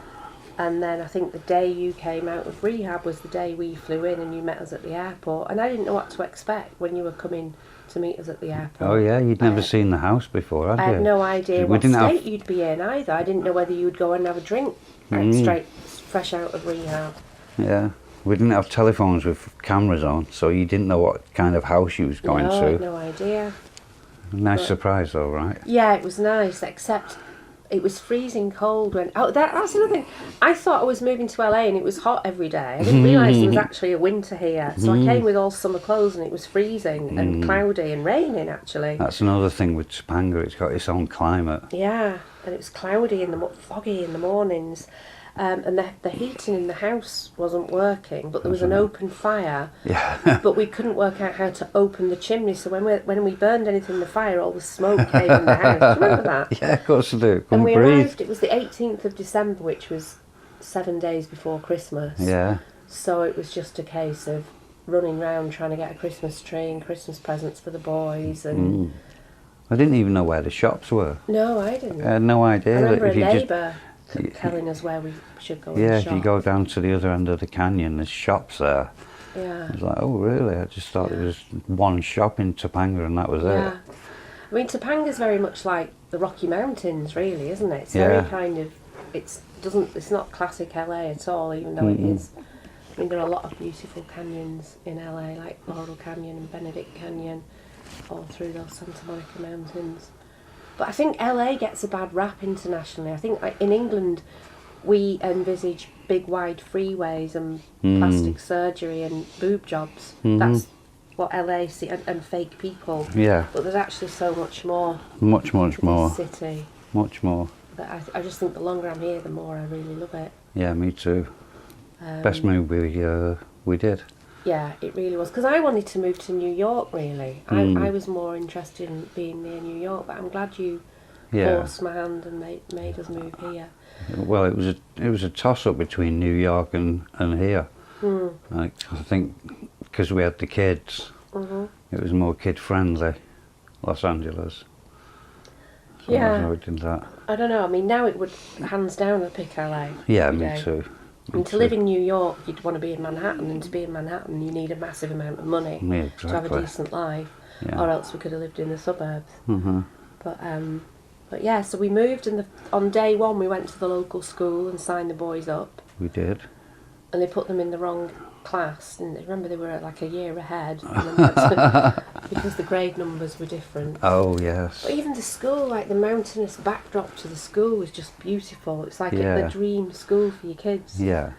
And then I think the day you came out of rehab was the day we flew in and you met us at the airport. And I didn't know what to expect when you were coming to meet us at the airport. Oh yeah, you'd never seen the house before, had you? I had no idea We what didn't state have- you'd be in either. I didn't know whether you'd go and have a drink fresh out of rehab. Yeah. We didn't have telephones with cameras on, so you didn't know what kind of house you was going I to. had no idea. Nice surprise though, right? Yeah, it was nice, except it was freezing cold when... Oh, that's another thing. I thought I was moving to LA and it was hot every day. I didn't realise there was actually a winter here. So I came with all summer clothes and it was freezing and cloudy and raining, actually. That's another thing with Topanga, it's got its own climate. Yeah, and it was cloudy and foggy in the mornings. And the heating in the house wasn't working, but there was an open fire. Yeah. But we couldn't work out how to open the chimney, so when we burned anything in the fire, all the smoke came in the house. Do you remember that? Yeah, of course I do. And Couldn't we breathe. arrived, it was the 18th of December, which was 7 days before Christmas. Yeah. So it was just a case of running round trying to get a Christmas tree and Christmas presents for the boys. And I didn't even know where the shops were. No, I didn't. I had no idea. I remember if a you just- neighbour telling us where we should go Yeah, and if shop. you go down to the other end of the canyon, there's shops there. Yeah. I was like, oh really? I just thought there was one shop in Topanga and that was Yeah. it. I mean, Topanga's very much like the Rocky Mountains, really, isn't it? It's Yeah. very kind of, it's not classic LA at all, even though it is. I mean, there are a lot of beautiful canyons in LA, like Laurel Canyon and Benedict Canyon, all through those Santa Monica Mountains. But I think LA gets a bad rap internationally. I think in England, we envisage big wide freeways and plastic surgery and boob jobs. That's what LA see, and fake people. Yeah. But there's actually so much more. Much to more. this city. Much more. But I just think the longer I'm here, the more I really love it. Yeah, me too. Best move we did. Yeah, it really was. Because I wanted to move to New York, really. I was more interested in being near New York, but I'm glad you forced my hand and made us move here. Well, it was a toss up between New York and here. I think because we had the kids, it was more kid friendly. Los Angeles. So Yeah. I did that. I don't know. I mean, now it would hands down I'd pick LA. Yeah, every me day. too. And to live in New York, you'd want to be in Manhattan, and to be in Manhattan, you need a massive amount of money Yeah, to have a exactly. decent life, Yeah. or else we could have lived in the suburbs. But yeah, so we moved, and on day one we went to the local school and signed the boys up, We did. and they put them in the wrong class. And remember, they were like a year ahead, and then that's because the grade numbers were different. Oh yes. But even the school, like the mountainous backdrop to the school, was just beautiful. It's like Yeah. the dream school for your kids. Yeah.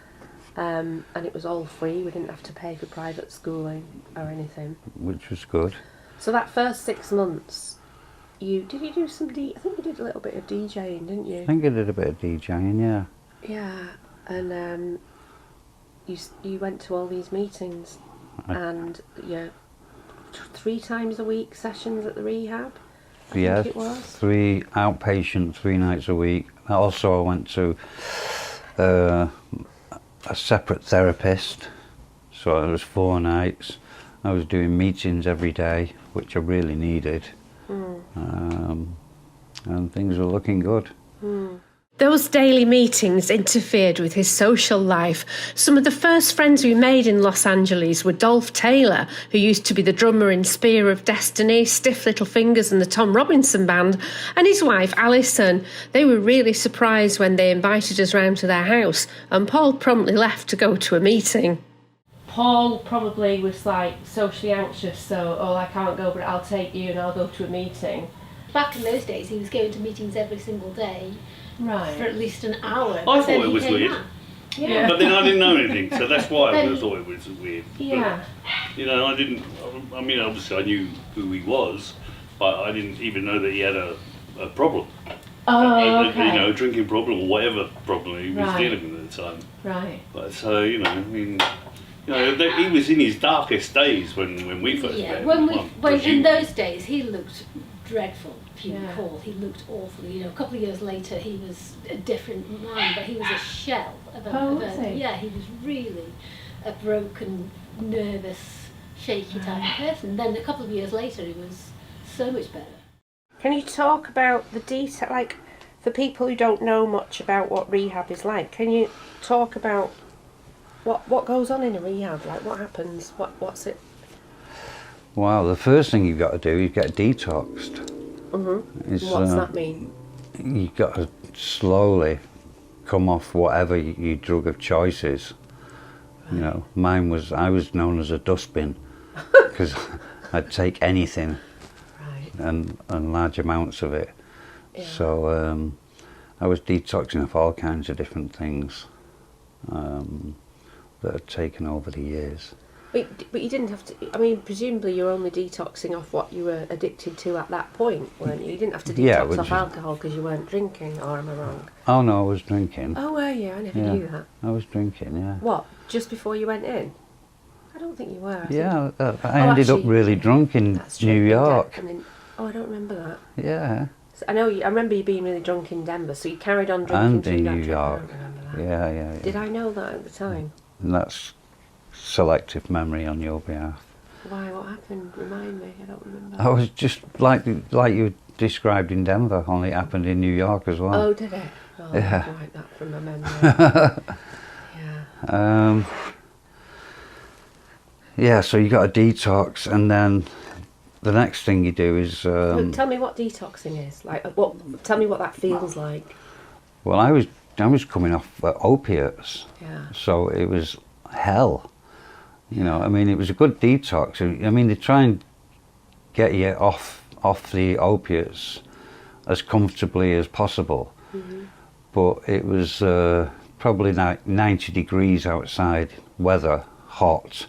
And it was all free. We didn't have to pay for private schooling or anything. Which was good. So that first 6 months, you do some I think you did a little bit of DJing, didn't you? I think I did a bit of DJing, yeah. Yeah, and you went to all these meetings, and 3 times a week sessions at the rehab. I think it was 3 outpatient, 3 nights a week. Also, I went to a separate therapist, so it was 4 nights. I was doing meetings every day, which I really needed, and things were looking good. Those daily meetings interfered with his social life. Some of the first friends we made in Los Angeles were Dolph Taylor, who used to be the drummer in Spear of Destiny, Stiff Little Fingers and the Tom Robinson Band, and his wife Alison. They were really surprised when they invited us round to their house, and Paul promptly left to go to a meeting. Paul probably was like socially anxious, so, I can't go, but I'll take you and I'll go to a meeting. Back in those days, he was going to meetings every single day Right. for at least an hour. I Then thought it he was came weird. back. Yeah. But then I didn't know anything, so that's why I Then- thought it was weird. But, Yeah. I didn't, I mean, obviously I knew who he was, but I didn't even know that he had a problem. Oh, okay. A drinking problem or whatever problem he was Right. dealing with at the time. Right. But so, I mean, You know, he was in his darkest days when we first met him. When in those days he looked dreadful. If you recall, he looked awful. You know, a couple of years later he was a different man, but he was a shell of a yeah. He was really a broken, nervous, shaky type of person. Then a couple of years later he was so much better. Can you talk about the detail, like for people who don't know much about what rehab is like? Can you talk about what goes on in a rehab? Like what happens? What's it? Well, the first thing you've got to do is get detoxed. What's that mean? You've got to slowly come off whatever your drug of choice is. You know, I was known as a dustbin because I'd take anything and large amounts of it. Yeah. So I was detoxing off all kinds of different things that had taken over the years. But you didn't have to, I mean, presumably you're only detoxing off what you were addicted to at that point, weren't you? You didn't have to detox off alcohol because you weren't drinking, or am I wrong? Oh no, I was drinking. Oh, were you? I never knew that. I was drinking, yeah. What, just before you went in? I don't think you were. I ended up really drunk in New York. I don't remember that. Yeah. So I remember you being really drunk in Denver, so you carried on drinking and in New York. I don't remember that. Yeah. Did I know that at the time? And that's selective memory on your behalf. Why? What happened? Remind me. I don't remember. I was just like you described in Denver, only it happened in New York as well. Oh, did it? Oh, yeah. I like that from my memory. Yeah, so you got a detox, and then the next thing you do is... tell me what detoxing is. Like, tell me what that feels like. Well, I was coming off opiates, so it was hell. You know, I mean, it was a good detox. I mean, they try and get you off the opiates as comfortably as possible, but it was probably 90 degrees outside weather, hot,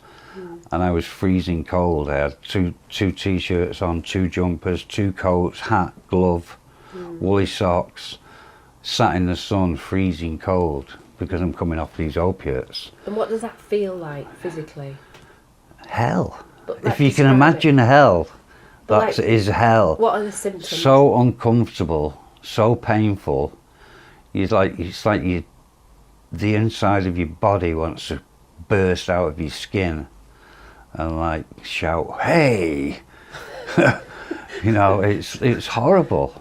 and I was freezing cold. I had two t-shirts on, 2 jumpers, 2 coats, hat, glove, woolly socks, sat in the sun freezing cold because I'm coming off these opiates. And what does that feel like physically? Hell. If you can imagine hell, that is hell. What are the symptoms? So uncomfortable, so painful. It's like the inside of your body wants to burst out of your skin and like shout, "Hey!" You know, it's horrible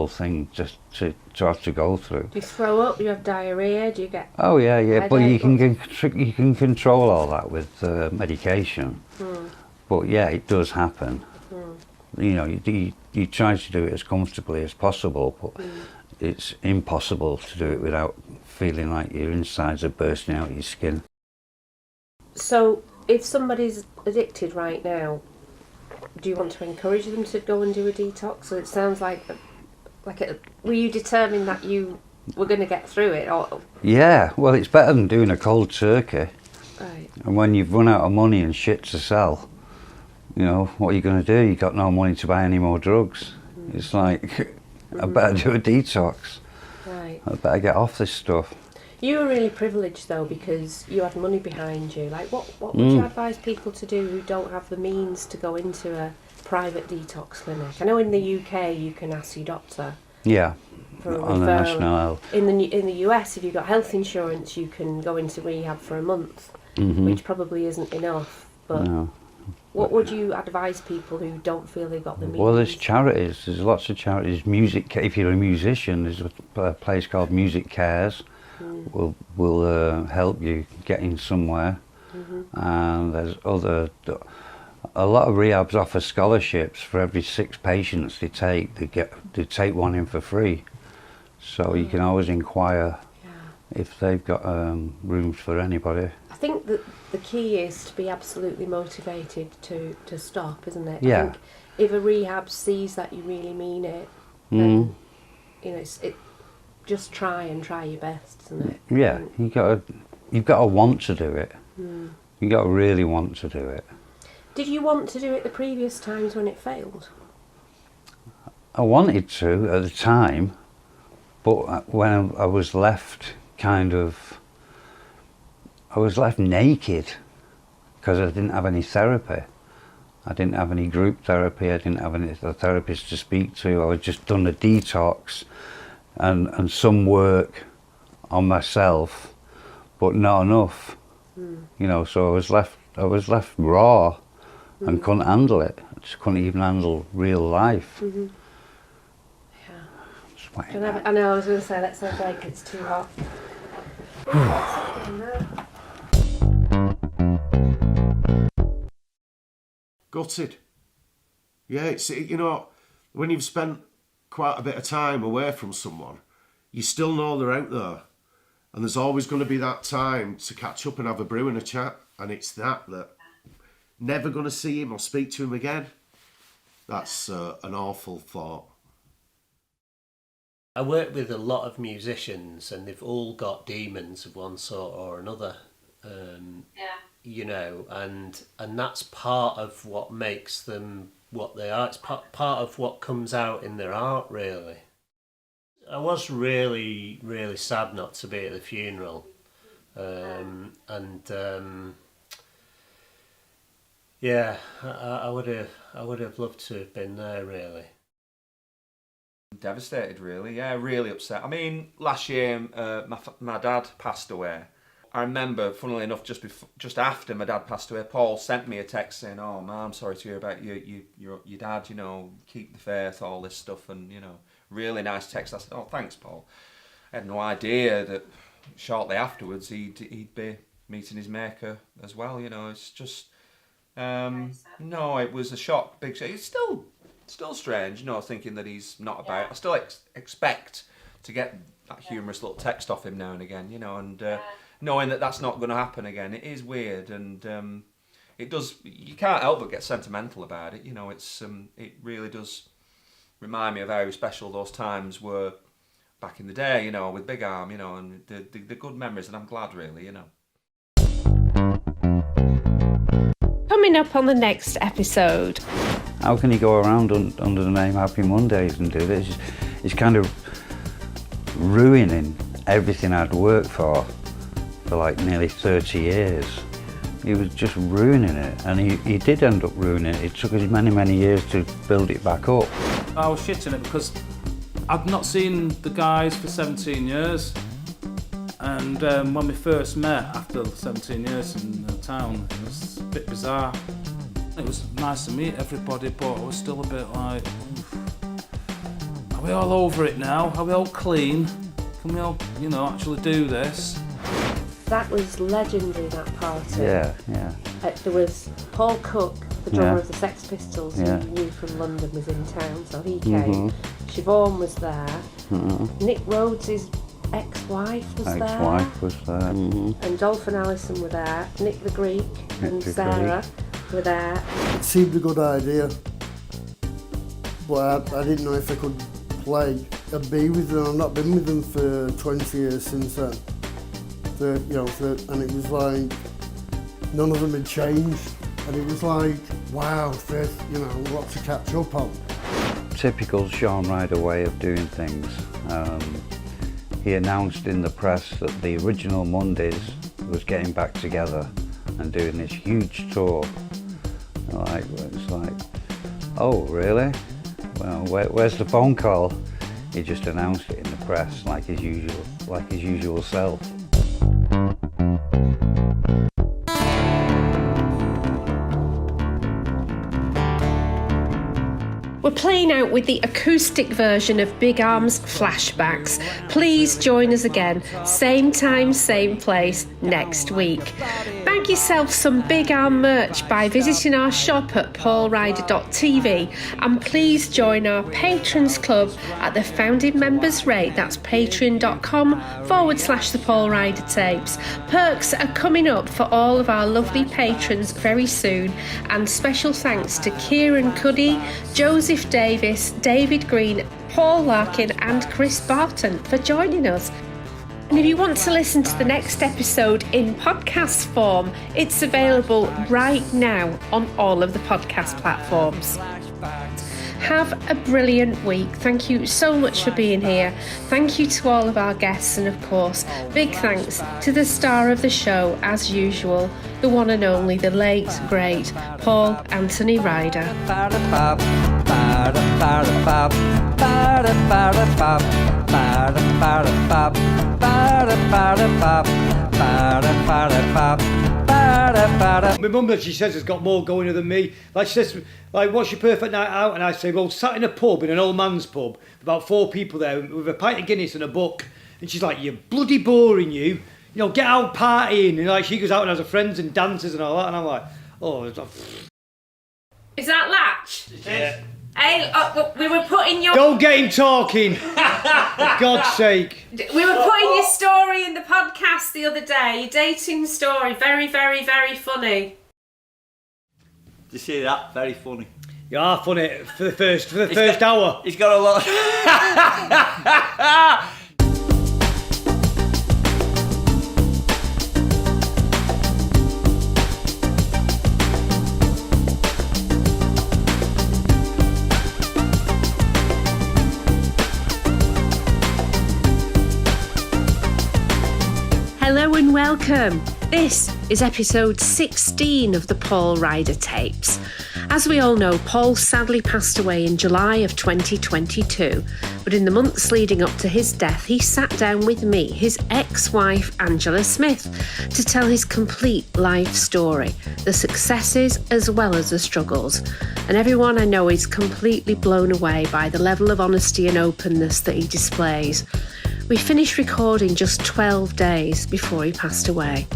thing just to have to go through. Do you throw up? Do you have diarrhea? Do you get? Oh yeah. But you can control all that with medication. But yeah, it does happen. You know, you try to do it as comfortably as possible, but it's impossible to do it without feeling like your insides are bursting out of your skin. So, if somebody's addicted right now, do you want to encourage them to go and do a detox? So it sounds like were you determined that you were going to get through it? Or? Yeah, well, it's better than doing a cold turkey. Right. And when you've run out of money and shit to sell, you know, what are you going to do? You've got no money to buy any more drugs. It's like, I better do a detox. Right. I better get off this stuff. You were really privileged though, because you had money behind you. Like, what would you advise people to do who don't have the means to go into a private detox clinic? I know in the UK you can ask your doctor. Yeah. For a on referral. the national health. In the US, if you've got health insurance, you can go into rehab for a month, which probably isn't enough. But no. What would you advise people who don't feel they've got the means? Well, there's charities. There's lots of charities. Music. If you're a musician, there's a place called Music Cares. Will help you get in somewhere. And there's a lot of rehabs offer scholarships. For every 6 patients they take one in for free. So you can always inquire if they've got rooms for anybody. I think that the key is to be absolutely motivated to stop, isn't it? Yeah. I think if a rehab sees that you really mean it, then you know just try your best, isn't it? Yeah, you've got to want to do it. You got to really want to do it. Did you want to do it the previous times when it failed? I wanted to at the time, but when I was left naked, because I didn't have any therapy. I didn't have any group therapy, I didn't have any therapist to speak to. I was just done a detox and some work on myself, but not enough. You know, so I was left raw and couldn't handle it. I just couldn't even handle real life. I know, I was going to say, let's have a break, it's too hot. Gutted. Yeah, it's, you know, when you've spent quite a bit of time away from someone, you still know they're out there. And there's always going to be that time to catch up and have a brew and a chat. And it's that never going to see him or speak to him again. That's an awful thought. I work with a lot of musicians and they've all got demons of one sort or another. You know, and that's part of what makes them what they are. It's part of what comes out in their art, really. I was really, really sad not to be at the funeral. Yeah, I would have loved to have been there, really. Devastated, really. Yeah, really upset. I mean, last year my dad passed away. I remember, funnily enough, just after my dad passed away, Paul sent me a text saying, "Oh, man, I'm sorry to hear about your dad. You know, keep the faith, all this stuff." And you know, really nice text. I said, "Oh, thanks, Paul." I had no idea that shortly afterwards he'd be meeting his maker as well. You know, it's just no, it was a shock, big shock. It's still strange, you know, thinking that he's not about. I still expect to get that humorous little text off him now and again, you know, and knowing that that's not going to happen again, it is weird, and it does. You can't help but get sentimental about it, you know. It's it really does remind me of how special those times were back in the day, you know, with Big Arm, you know, and the good memories, and I'm glad, really, you know. Coming up on the next episode. How can he go around under the name Happy Mondays and do this? It's kind of ruining everything I'd worked for like nearly 30 years. He was just ruining it, and he did end up ruining it. It took us many, many years to build it back up. I was shitting it because I'd not seen the guys for 17 years. And when we first met after 17 years in the town, it was a bit bizarre. It was nice to meet everybody, but I was still a bit like, are we all over it now? Are we all clean? Can we all, you know, actually do this? That was legendary, that party. Yeah. There was Paul Cook, the drummer of the Sex Pistols, who you knew from London, was in town, so he came. Siobhan was there. Nick Rhodes' ex-wife was there. And Dolph and Alison were there. Nick the Greek and Sarah were there. It seemed a good idea, but I didn't know if I could play and be with them. I've not been with them for 20 years since then. And it was like none of them had changed, and it was like, wow, there's lots to catch up on. Typical Shaun Ryder way of doing things. He announced in the press that the original Mondays was getting back together and doing this huge tour. It's like, oh really? Well, where's the phone call? He just announced it in the press like his usual self. We're playing out with the acoustic version of Big Arm's Flashbacks. Please join us again, same time, same place, next week. Bag yourself some Big Arm merch by visiting our shop at paulryder.tv, and please join our Patrons Club at the founding members rate. That's patreon.com/the Paul Ryder Tapes. Perks are coming up for all of our lovely patrons very soon, and special thanks to Kieran Cuddy, Joseph Davis, David Green, Paul Larkin and Chris Barton for joining us. And if you want to listen to the next episode in podcast form, it's available right now on all of the podcast platforms. Have a brilliant week. Thank you so much for being here. Thank you to all of our guests, and of course, big thanks to the star of the show, as usual, the one and only, the late, great Paul Anthony Ryder. My mum, she says, has got more going than me. Like, she says, like, what's your perfect night out? And I say, well, sat in a pub, in an old man's pub, about 4 people there, with a pint of Guinness and a book. And she's like, you're bloody boring, you. You know, get out partying. And like, she goes out and has her friends and dances and all that. And I'm like, oh. Is that Latch? Yeah. Hey, we were putting your... Don't get him talking. For God's sake. We were putting your story in the podcast the other day, your dating story. Very, very, very funny. Did you see that? Very funny. You are funny for the first hour. He's got a lot. Hello and welcome. This is episode 16 of the Paul Ryder tapes. As we all know, Paul sadly passed away in July of 2022, but in the months leading up to his death, he sat down with me, his ex-wife Angela Smith, to tell his complete life story, the successes as well as the struggles. And everyone I know is completely blown away by the level of honesty and openness that he displays. We finished recording just 12 days before he passed away.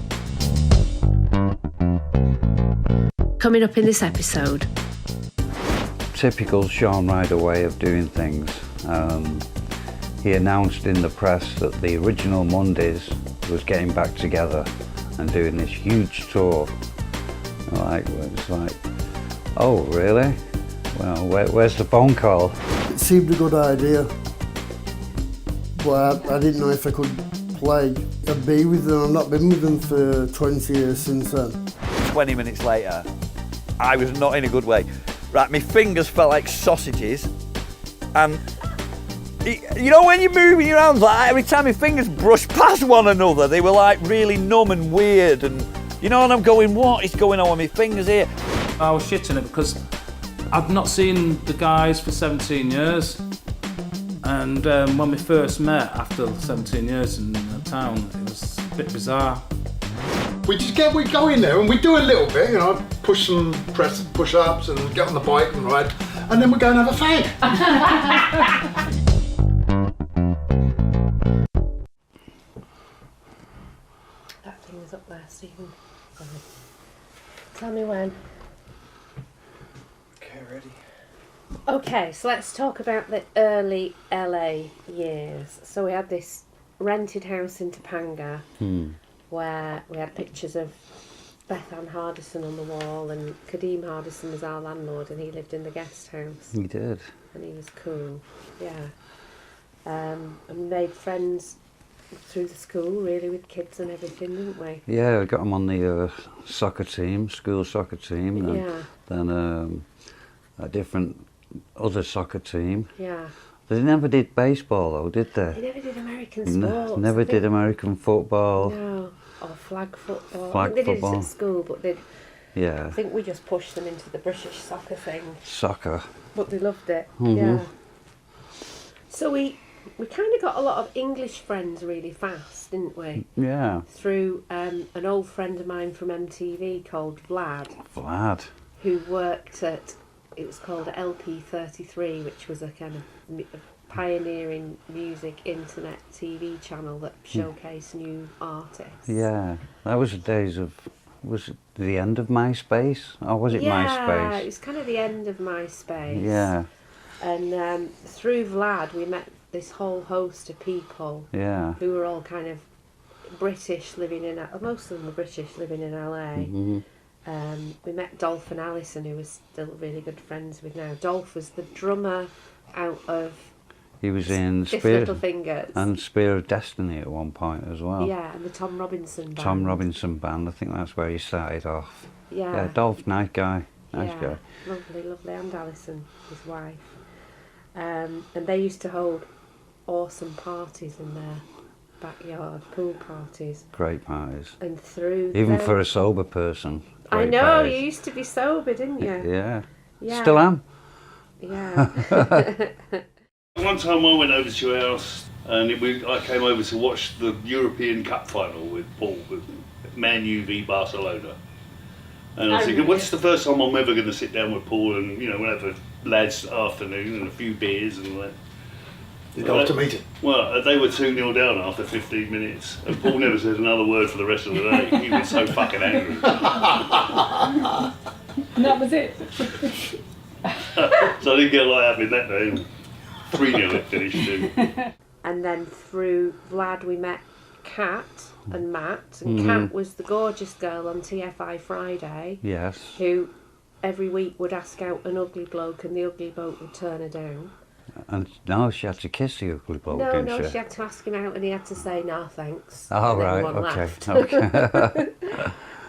Coming up in this episode. Typical Shaun Ryder way of doing things. He announced in the press that the original Mondays was getting back together and doing this huge tour. It's like, oh really? Well, where's the phone call? It seemed a good idea, but I didn't know if I could play and be with them. I've not been with them for 20 years since then. 20 minutes later, I was not in a good way. Right, my fingers felt like sausages, and you know when you're moving your hands, like every time my fingers brushed past one another, they were like really numb and weird, and you know, and I'm going, what is going on with my fingers here? I was shitting it because I've not seen the guys for 17 years. And when we first met after 17 years in the town, it was a bit bizarre. We go in there and we do a little bit, you know, push some push-ups and get on the bike and ride, and then we go and have a fag. That thing is up there, Stephen. Tell me when. Okay, ready. Okay, so let's talk about the early LA years. So we had this rented house in Topanga where we had pictures of Beth Ann Hardison on the wall, and Kadeem Hardison was our landlord, and he lived in the guest house. He did. And he was cool, yeah. And we made friends through the school, really, with kids and everything, didn't we? Yeah, I got him on the soccer team, school soccer team, and Yeah. then a different other soccer team. Yeah. They never did baseball though, did they? They never did American sports. Never did American football. No, or flag football. Flag I think they football. did it at school, but they. Yeah. I think we just pushed them into the British soccer thing. Soccer. But they loved it. Mhm. Yeah. So we kind of got a lot of English friends really fast, didn't we? Yeah. Through an old friend of mine from MTV called Vlad. Vlad. Who worked at, it was called LP33, which was a kind of pioneering music internet TV channel that showcased new artists. Yeah. That was the days of, was it the end of MySpace? Or was it MySpace? Yeah, it was kind of the end of MySpace. Yeah. And through Vlad we met this whole host of people. Yeah. Who were all kind of British living in, most of them were British living in LA. Mhm. We met Dolph and Alison, who we're still really good friends with now. Dolph was the drummer out of He was in Stiff Spear Little Fingers. and Spear of Destiny at one point as well. Yeah, and the Tom Robinson band. Tom Robinson band, I think that's where he started off. Yeah. Yeah, Dolph, nice guy. Nice Yeah, guy. lovely, lovely. And Alison, his wife. And they used to hold awesome parties in their backyard, pool parties. Great parties. And through even them, for a sober person. I know, parties. you used to be sober, didn't you? Yeah. Yeah. Still am. Yeah. One time I went over to your house and I came over to watch the European Cup final with Paul, with Man U v Barcelona. And I was thinking, what's the first time I'm ever going to sit down with Paul and, you know, we'll have a lads' afternoon and a few beers and all that. You go off to meet him? Well, they were 2-0 down after 15 minutes and Paul never said another word for the rest of the day. He was so fucking angry. And that was it. So I didn't get a lot happening that day. 3-0 it finished too. And then through Vlad we met Kat and Matt, and Mhm. Kat was the gorgeous girl on TFI Friday. Yes. Who every week would ask out an ugly bloke and the ugly bloke would turn her down. And no, she had to kiss the ugly bloke, No, didn't no, she? she had to ask him out and he had to say no thanks. Oh, and right, everyone okay, laughed. okay.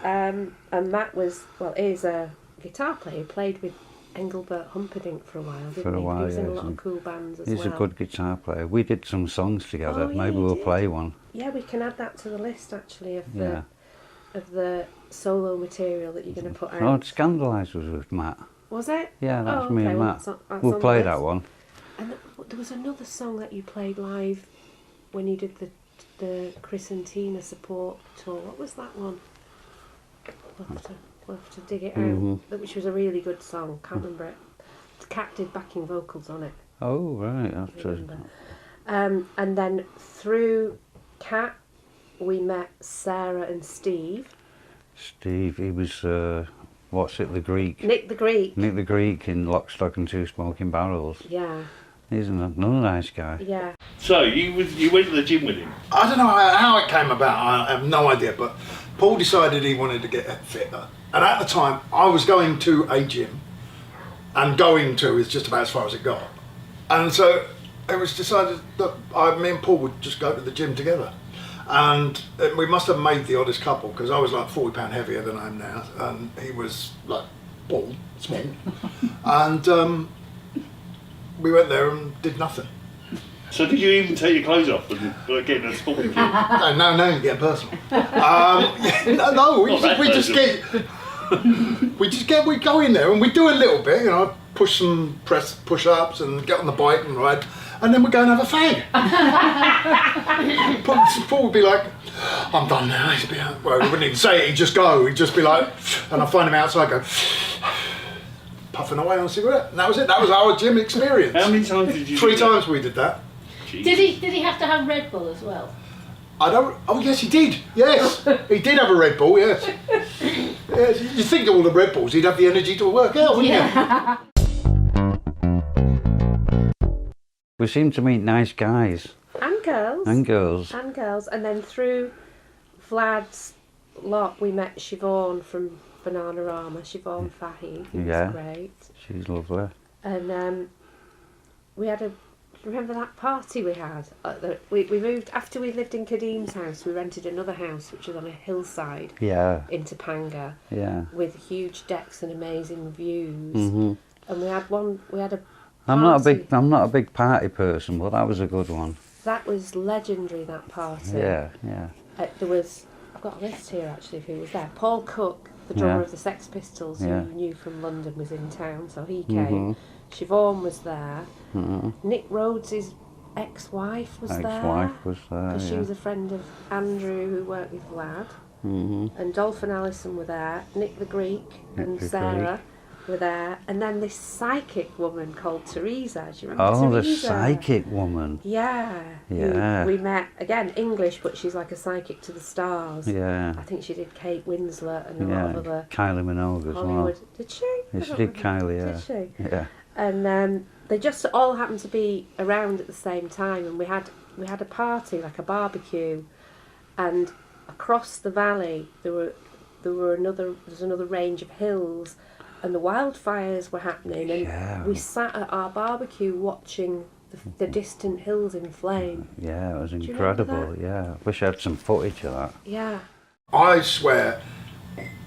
And Matt was, is a guitar player. He played with Engelbert Humperdinck for a while, didn't For a he? while, He was in a yes, lot of and cool bands as He's well. a good guitar player. We did some songs together. Oh, yeah, Maybe you we'll did. play one. Yeah, we can add that to the list actually of Yeah. the solo material that you're going to put out. Oh, Scandalised was with Matt. Was it? Yeah, that's Oh, me okay, and well, Matt. that's We'll on the play list. that one. And there was another song that you played live when you did the Chris and Tina support tour. What was that one? We'll have to dig it Mhm. out. Which was a really good song. Can't remember it. Kat did backing vocals on it. Oh, right. That's Remember. And then through Kat, we met Sarah and Steve. Steve, he was, what's it, the Greek? Nick the Greek. Nick the Greek in Lock, Stock and Two Smoking Barrels. Yeah. He's another nice guy. Yeah. So you went to the gym with him? I don't know how it came about, I have no idea, but Paul decided he wanted to get fitter. And at the time, I was going to a gym, and going to is just about as far as it got. And so it was decided that me and Paul would just go to the gym together. And we must have made the oddest couple, because I was like 40 pound heavier than I am now, and he was like bald, small. And we went there and did nothing. So did you even take your clothes off and get in a sporting gear? No, you get personal. We go in there and we do a little bit, you know, push ups and get on the bike and ride, and then we go and have a fag. Paul would be like, I'm done now. He'd be like, well, he wouldn't even say it, he'd just go. He'd just be like, and I'd find him outside, go, puffing away on a cigarette. And that was it. That was our gym experience. How many times did you 3 do that? times we did that. Did he have to have Red Bull as well? Oh yes, he did. Yes, he did have a Red Bull. Yes. Yes. You think all the Red Bulls, he'd have the energy to work out, wouldn't you? We seem to meet nice guys. And girls. And girls. And girls. And then through Vlad's lot, we met Siobhan from Bananarama, Siobhan Fahy, who Yeah. was great. She's lovely. And we had remember that party we had? We moved, after we lived in Kadim's house, we rented another house which was on a hillside Yeah. in Topanga. Yeah. With huge decks and amazing views. Mhm. And we had a party. I'm not a big party person, but that was a good one. That was legendary, that party. Yeah, yeah. There was, I've got a list here actually of who was there. Paul Cook, the drummer Yeah. of the Sex Pistols, Yeah. who you knew from London, was in town, so he came. Mhm. Siobhan was there. Mhm. Nick Rhodes' ex-wife was there. Ex-wife was there, Because she yeah. was a friend of Andrew, who worked with Vlad. Mhm. And Dolph and Alison were there. Nick the Greek Nick and the Sarah were there. And then this psychic woman called Teresa. Do you remember Oh, the Teresa? psychic woman. Yeah. Yeah. Who we met, again, English, but she's like a psychic to the stars. Yeah. I think she did Kate Winslet and a lot Yeah, of other Kylie Minogue as Hollywood. well. Did she? Yeah, I she don't did remember. Kylie, yeah. Did she? Yeah. And they just all happened to be around at the same time, and we had a party, like a barbecue, and across the valley there's another range of hills, and the wildfires were happening, and Yeah. we sat at our barbecue watching the distant hills in flame. Yeah, it was Do you remember incredible. Yeah, I wish I had some footage of that. Yeah. I swear,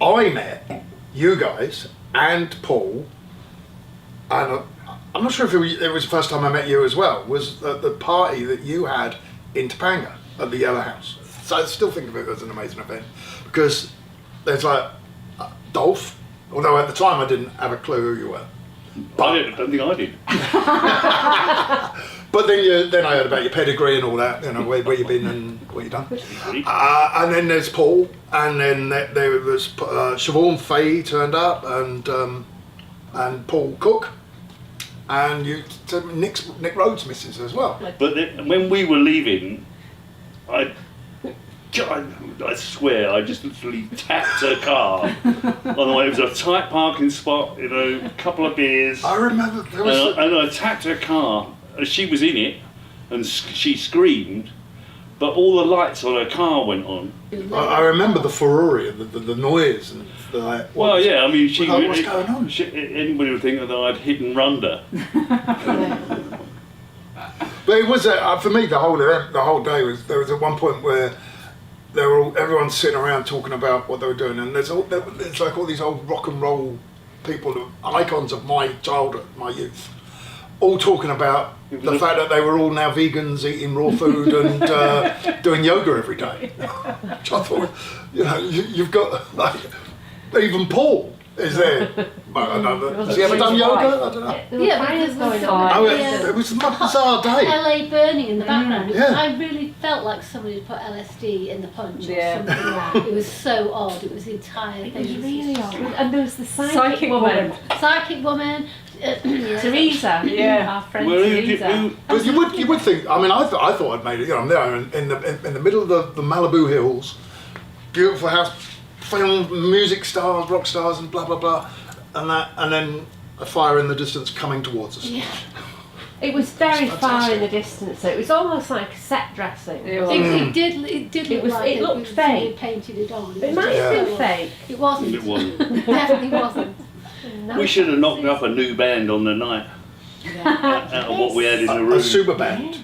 I met you guys and Paul, and I'm not sure if it was the first time I met you as well, was the party that you had in Topanga at the Yellow House. So I still think of it as an amazing event, because there's like Dolph, although at the time I didn't have a clue who you were. I don't think I did. But then I heard about your pedigree and all that, you know, where you've been and what you've done. And then there's Paul, and then there was Siobhan Fay turned up, and Paul Cook, and Nick Rhodes' missus as well. But when we were leaving, I swear I just literally tapped her car on the way. It was a tight parking spot, you know, a couple of beers. I remember there was and I tapped her car. She was in it, and she screamed, but all the lights on her car went on. I remember the furore, the noise, and like. Well, yeah, I mean, what's going on? Anybody would think that I'd hit and run her. But it was for me the whole event, the whole day was. There was at one point where everyone's sitting around talking about what they were doing, and there's like all these old rock and roll people, icons of my childhood, my youth, all talking about the fact that they were all now vegans, eating raw food and doing yoga every day. Which I thought, you know, you've got like even Paul is there. Has he ever done yoga? I don't know. Yeah, It was a bizarre day. LA burning in the background. Yeah. I really felt like somebody had put LSD in the punch or something like that. It was so odd. It was the entire thing. It was really odd. And there was the psychic woman. Psychic woman. Teresa, our friend Teresa. But you would think. I mean, I thought I'd made it. You know, I'm there in the middle of the Malibu hills, beautiful house, film, music stars, rock stars, and blah blah blah, and then a fire in the distance coming towards us. Yeah. It was very far in the distance, so it was almost like set dressing. It did look like it looked fake. Painted it on. It might have been fake. It wasn't. It wasn't. Definitely wasn't. We should have knocked up a new band on the night out of what we had in the room. A super band.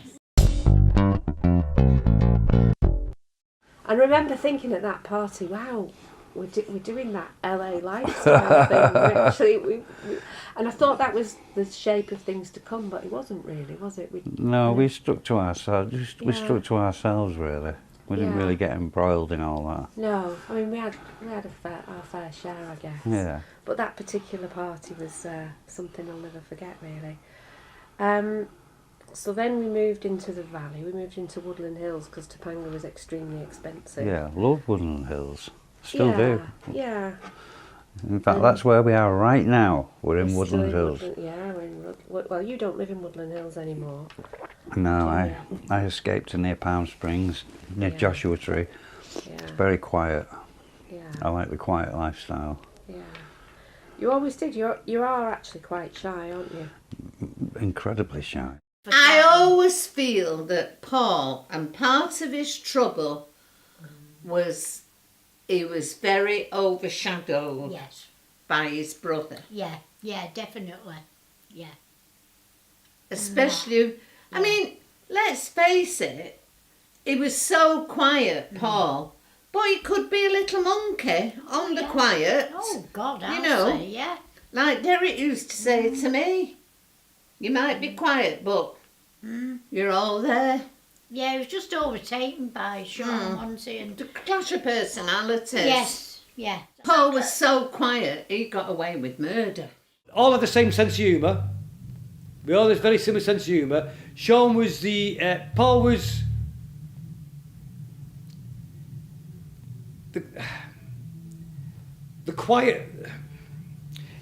I remember thinking at that party, wow, we're doing that LA lifestyle thing. And I thought that was the shape of things to come, but it wasn't really, was it? We stuck to ourselves. We stuck to ourselves, really. We didn't really get embroiled in all that. No, I mean we had our fair share, I guess. Yeah. But that particular party was something I'll never forget, really. So then we moved into the valley. We moved into Woodland Hills because Topanga was extremely expensive. Yeah, love Woodland Hills. Still do. Yeah. In fact, that's where we are right now. We're in Woodland Hills. We're in well, you don't live in Woodland Hills anymore. No, I escaped to near Palm Springs, near Joshua Tree. Yeah. It's very quiet. Yeah. I like the quiet lifestyle. Yeah. You always did. You are actually quite shy, aren't you? Incredibly shy. I always feel that Paul, and part of his trouble was he was very overshadowed by his brother. Yeah, definitely. Yeah. Especially, I mean, let's face it, he was so quiet, Paul, but he could be a little monkey on the quiet. Oh, God, you I'll know, say, yeah. Like Derek used to say to me, you might be quiet, but you're all there. Yeah, he was just overtaken by Shaun, wasn't he? And the clash of personalities. Yes, yeah. Paul was so quiet, he got away with murder. All had the same sense of humour. We all had a very similar sense of humour. Shaun was Paul was the quiet.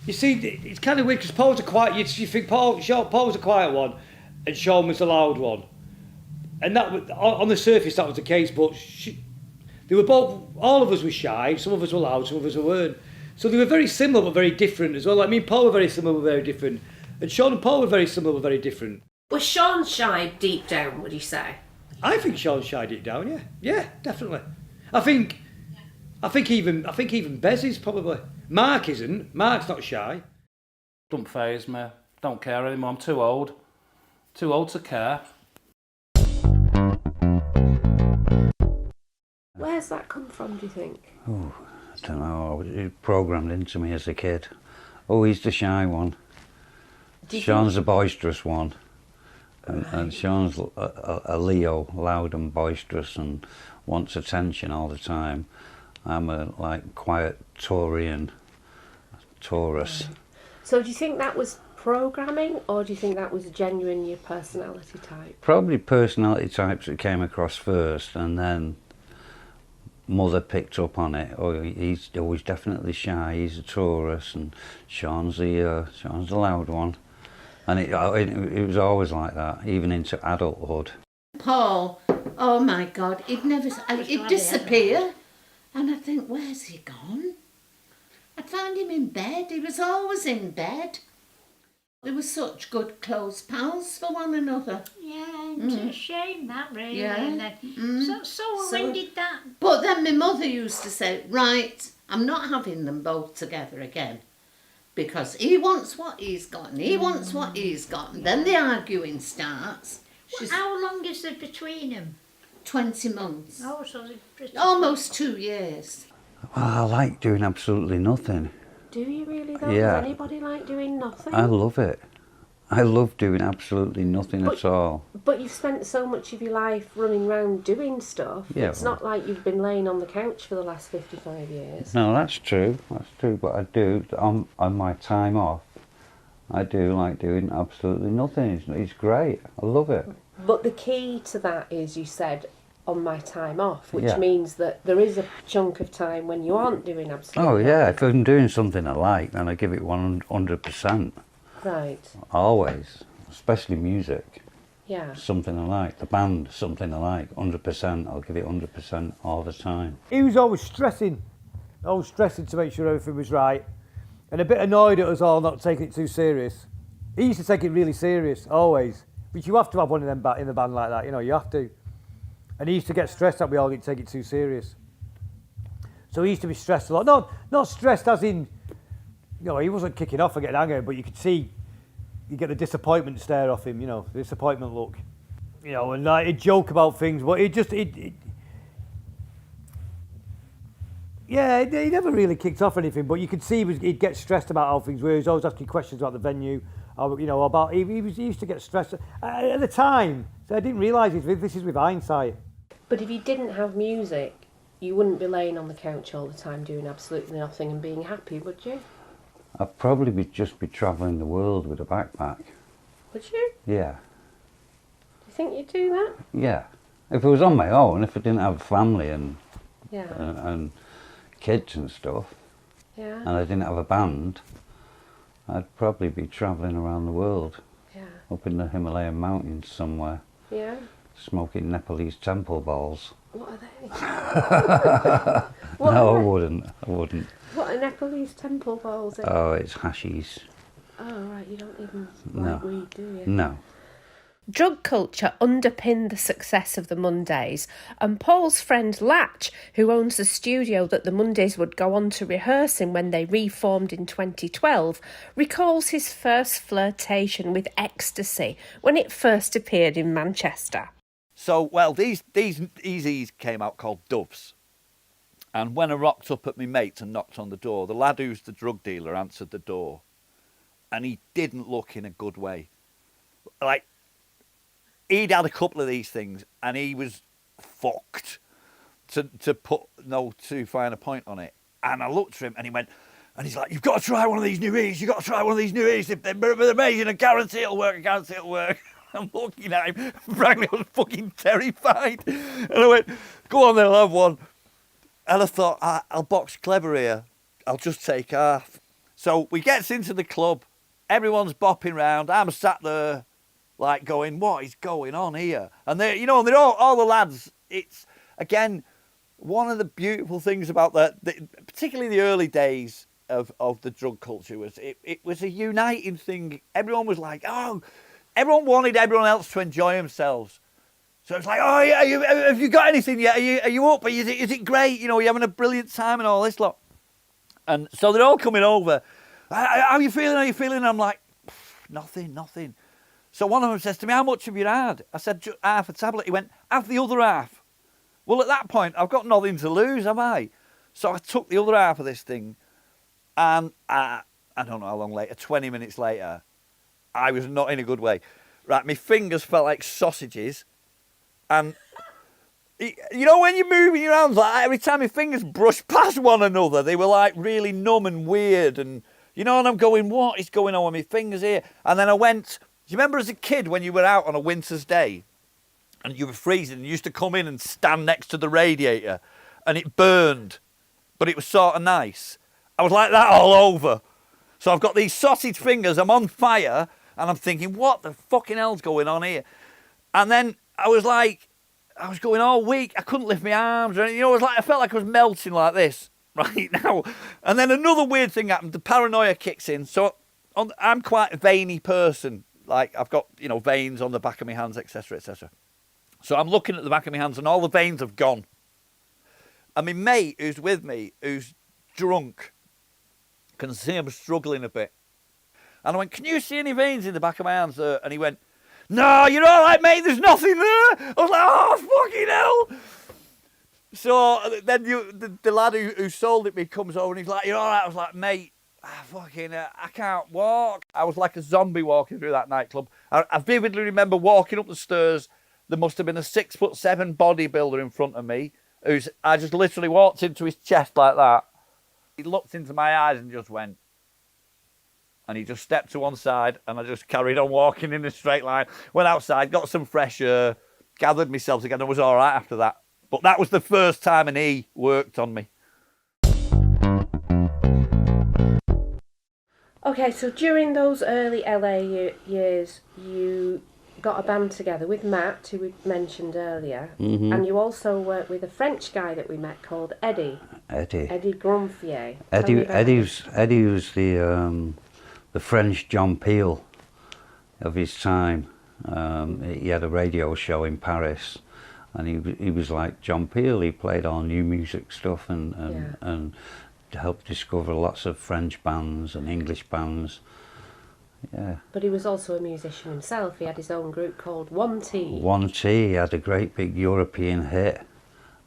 You see, it's kind of weird because Paul was a quiet. You think Paul was a quiet one, and Shaun was the loud one, and that was, on the surface that was the case. But they were both. All of us were shy. Some of us were loud. Some of us weren't. So they were very similar but very different as well. Like me and Paul were very similar but very different, and Shaun and Paul were very similar but very different. Was Shaun shy deep down? Would you say? I think Shaun shy deep down. Yeah, definitely. I think even Bez is probably. Mark isn't. Mark's not shy. Don't faze me. Don't care anymore. I'm too old. Too old to care. Where's that come from, do you think? Oh, I don't know. It programmed into me as a kid. Oh, he's the shy one. Shaun's a boisterous one. And Shaun's a Leo, loud and boisterous and wants attention all the time. I'm a quiet Taurian, Taurus. So do you think that was programming, or do you think that was genuine your personality type? Probably personality types that came across first, and then Mother picked up on it. Oh, he's definitely shy. He's a Taurus, and Shaun's the loud one. And it was always like that, even into adulthood. Paul, oh my God, he'd disappear. And I'd think, where's he gone? I'd find him in bed. He was always in bed. They were such good close pals for one another. Yeah, it's a shame that, really. Yeah. So when did that? But then my mother used to say, right, I'm not having them both together again. Because he wants what he's got and he wants what he's got. And then the arguing starts. How long is there between them? 20 months. Oh, so they're pretty almost 2 years. Well, I like doing absolutely nothing. Do you really though? Yeah. Does anybody like doing nothing? I love it. I love doing absolutely nothing at all. But you've spent so much of your life running around doing stuff. Yeah, It's not like you've been laying on the couch for the last 55 years. No, that's true. That's true. But I do, on my time off, I do like doing absolutely nothing. It's great. I love it. But the key to that is, you said, on my time off, which Yeah. means that there is a chunk of time when you aren't doing absolutely Oh, yeah. If I'm doing something I like, then I give it 100%. Right. Always. Especially music. Yeah. Something I like. The band, something I like. 100%. I'll give it 100% all the time. He was always stressing to make sure everything was right, and a bit annoyed at us all not taking it too serious. He used to take it really serious, always. But you have to have one of them in the band like that, you know, you have to. And he used to get stressed that we all didn't take it too serious. So he used to be stressed a lot. Not stressed as in, you know, he wasn't kicking off or getting angry, but you could see, you get the disappointment stare off him, you know, the disappointment look. You know, and he'd joke about things, but he never really kicked off anything, but you could see he'd get stressed about how things were. He was always asking questions about the venue, you know, about, he used to get stressed. At the time, so I didn't realise this is with hindsight. But if you didn't have music, you wouldn't be laying on the couch all the time doing absolutely nothing and being happy, would you? I'd probably just be travelling the world with a backpack. Would you? Yeah. Do you think you'd do that? Yeah. If it was on my own, if I didn't have a family and kids and stuff, yeah, and I didn't have a band, I'd probably be travelling around the world. Yeah. Up in the Himalayan mountains somewhere. Yeah. Smoking Nepalese temple balls. What are they? No, I wouldn't. What are Nepalese temple balls in? Oh, it's hashies. Oh, right, you don't even No. like weed, do you? No. Drug culture underpinned the success of the Mondays, and Paul's friend Latch, who owns the studio that the Mondays would go on to rehearse in when they reformed in 2012, recalls his first flirtation with ecstasy when it first appeared in Manchester. So, well, these Easies came out called Doves. And when I rocked up at my mate's and knocked on the door, the lad who's the drug dealer answered the door. And he didn't look in a good way. Like, he'd had a couple of these things and he was fucked, to put no too fine a point on it. And I looked at him and he went, and he's like, you've got to try one of these new E's, they're amazing, I guarantee it'll work. I'm looking at him, frankly, I was fucking terrified. And I went, go on then, I'll have one. And I thought, I'll box clever here, I'll just take half. So we gets into the club, everyone's bopping round, I'm sat there, like going, what is going on here? And they're all the lads. It's, again, one of the beautiful things about particularly the early days of the drug culture was it was a uniting thing. Everyone was like, oh, everyone wanted everyone else to enjoy themselves. So it's like, oh yeah, have you got anything yet? Are you up? Is it great? You know, are you having a brilliant time and all this lot? And so they're all coming over. How are you feeling? And I'm like, nothing. So one of them says to me, how much have you had? I said, half a tablet. He went, have the other half. Well, at that point, I've got nothing to lose, have I? So I took the other half of this thing, and I don't know how long later, 20 minutes later, I was not in a good way. Right, my fingers felt like sausages, and you know when you're moving your hands like that, every time my fingers brushed past one another, they were like really numb and weird, and you know, and I'm going, what is going on with my fingers here? And then I went, do you remember as a kid when you were out on a winter's day and you were freezing and you used to come in and stand next to the radiator and it burned, but it was sort of nice? I was like that all over. So I've got these sausage fingers, I'm on fire, and I'm thinking, what the fucking hell's going on here? And then I was going all weak. I couldn't lift my arms or anything. You know, I felt like I was melting like this right now. And then another weird thing happened. The paranoia kicks in. So I'm quite a veiny person. Like, I've got, you know, veins on the back of my hands, etc., etc. So I'm looking at the back of my hands and all the veins have gone. And my mate who's with me, who's drunk, can see I'm struggling a bit. And I went, can you see any veins in the back of my hands? And he went, no, you're all right, mate, there's nothing there. I was like, oh, fucking hell. So then the lad who sold it me comes over and he's like, you're all right? I was like, mate, I can't walk. I was like a zombie walking through that nightclub. I vividly remember walking up the stairs. There must have been a 6'7" bodybuilder in front of me. I just literally walked into his chest like that. He looked into my eyes and just went, and he just stepped to one side, and I just carried on walking in a straight line. Went outside, got some fresh air, gathered myself together, and was all right after that. But that was the first time an E worked on me. Okay, so during those early LA years, you got a band together with Matt, who we mentioned earlier, and you also worked with a French guy that we met called Eddie. Eddie Grumfier. Eddie was the French John Peel of his time. He had a radio show in Paris, and he was like John Peel. He played all new music stuff and helped discover lots of French bands and English bands. Yeah. But he was also a musician himself. He had his own group called 1T. 1T, he had a great big European hit.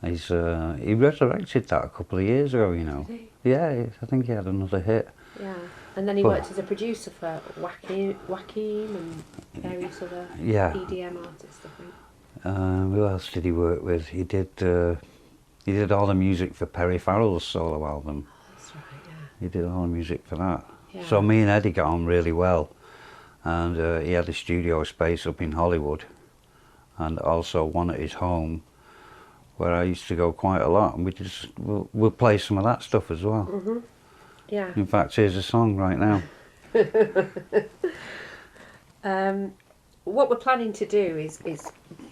He resurrected that a couple of years ago, you know. Did he? Yeah, I think he had another hit. Yeah, and then he worked as a producer for Joaquin and various other EDM artists, I think. Who else did he work with? He did all the music for Perry Farrell's solo album. That's right, yeah. He did all the music for that. Yeah. So me and Eddie got on really well, and he had a studio space up in Hollywood, and also one at his home, where I used to go quite a lot, and we'll play some of that stuff as well. Mm-hmm. Yeah. In fact, here's a song right now. What we're planning to do is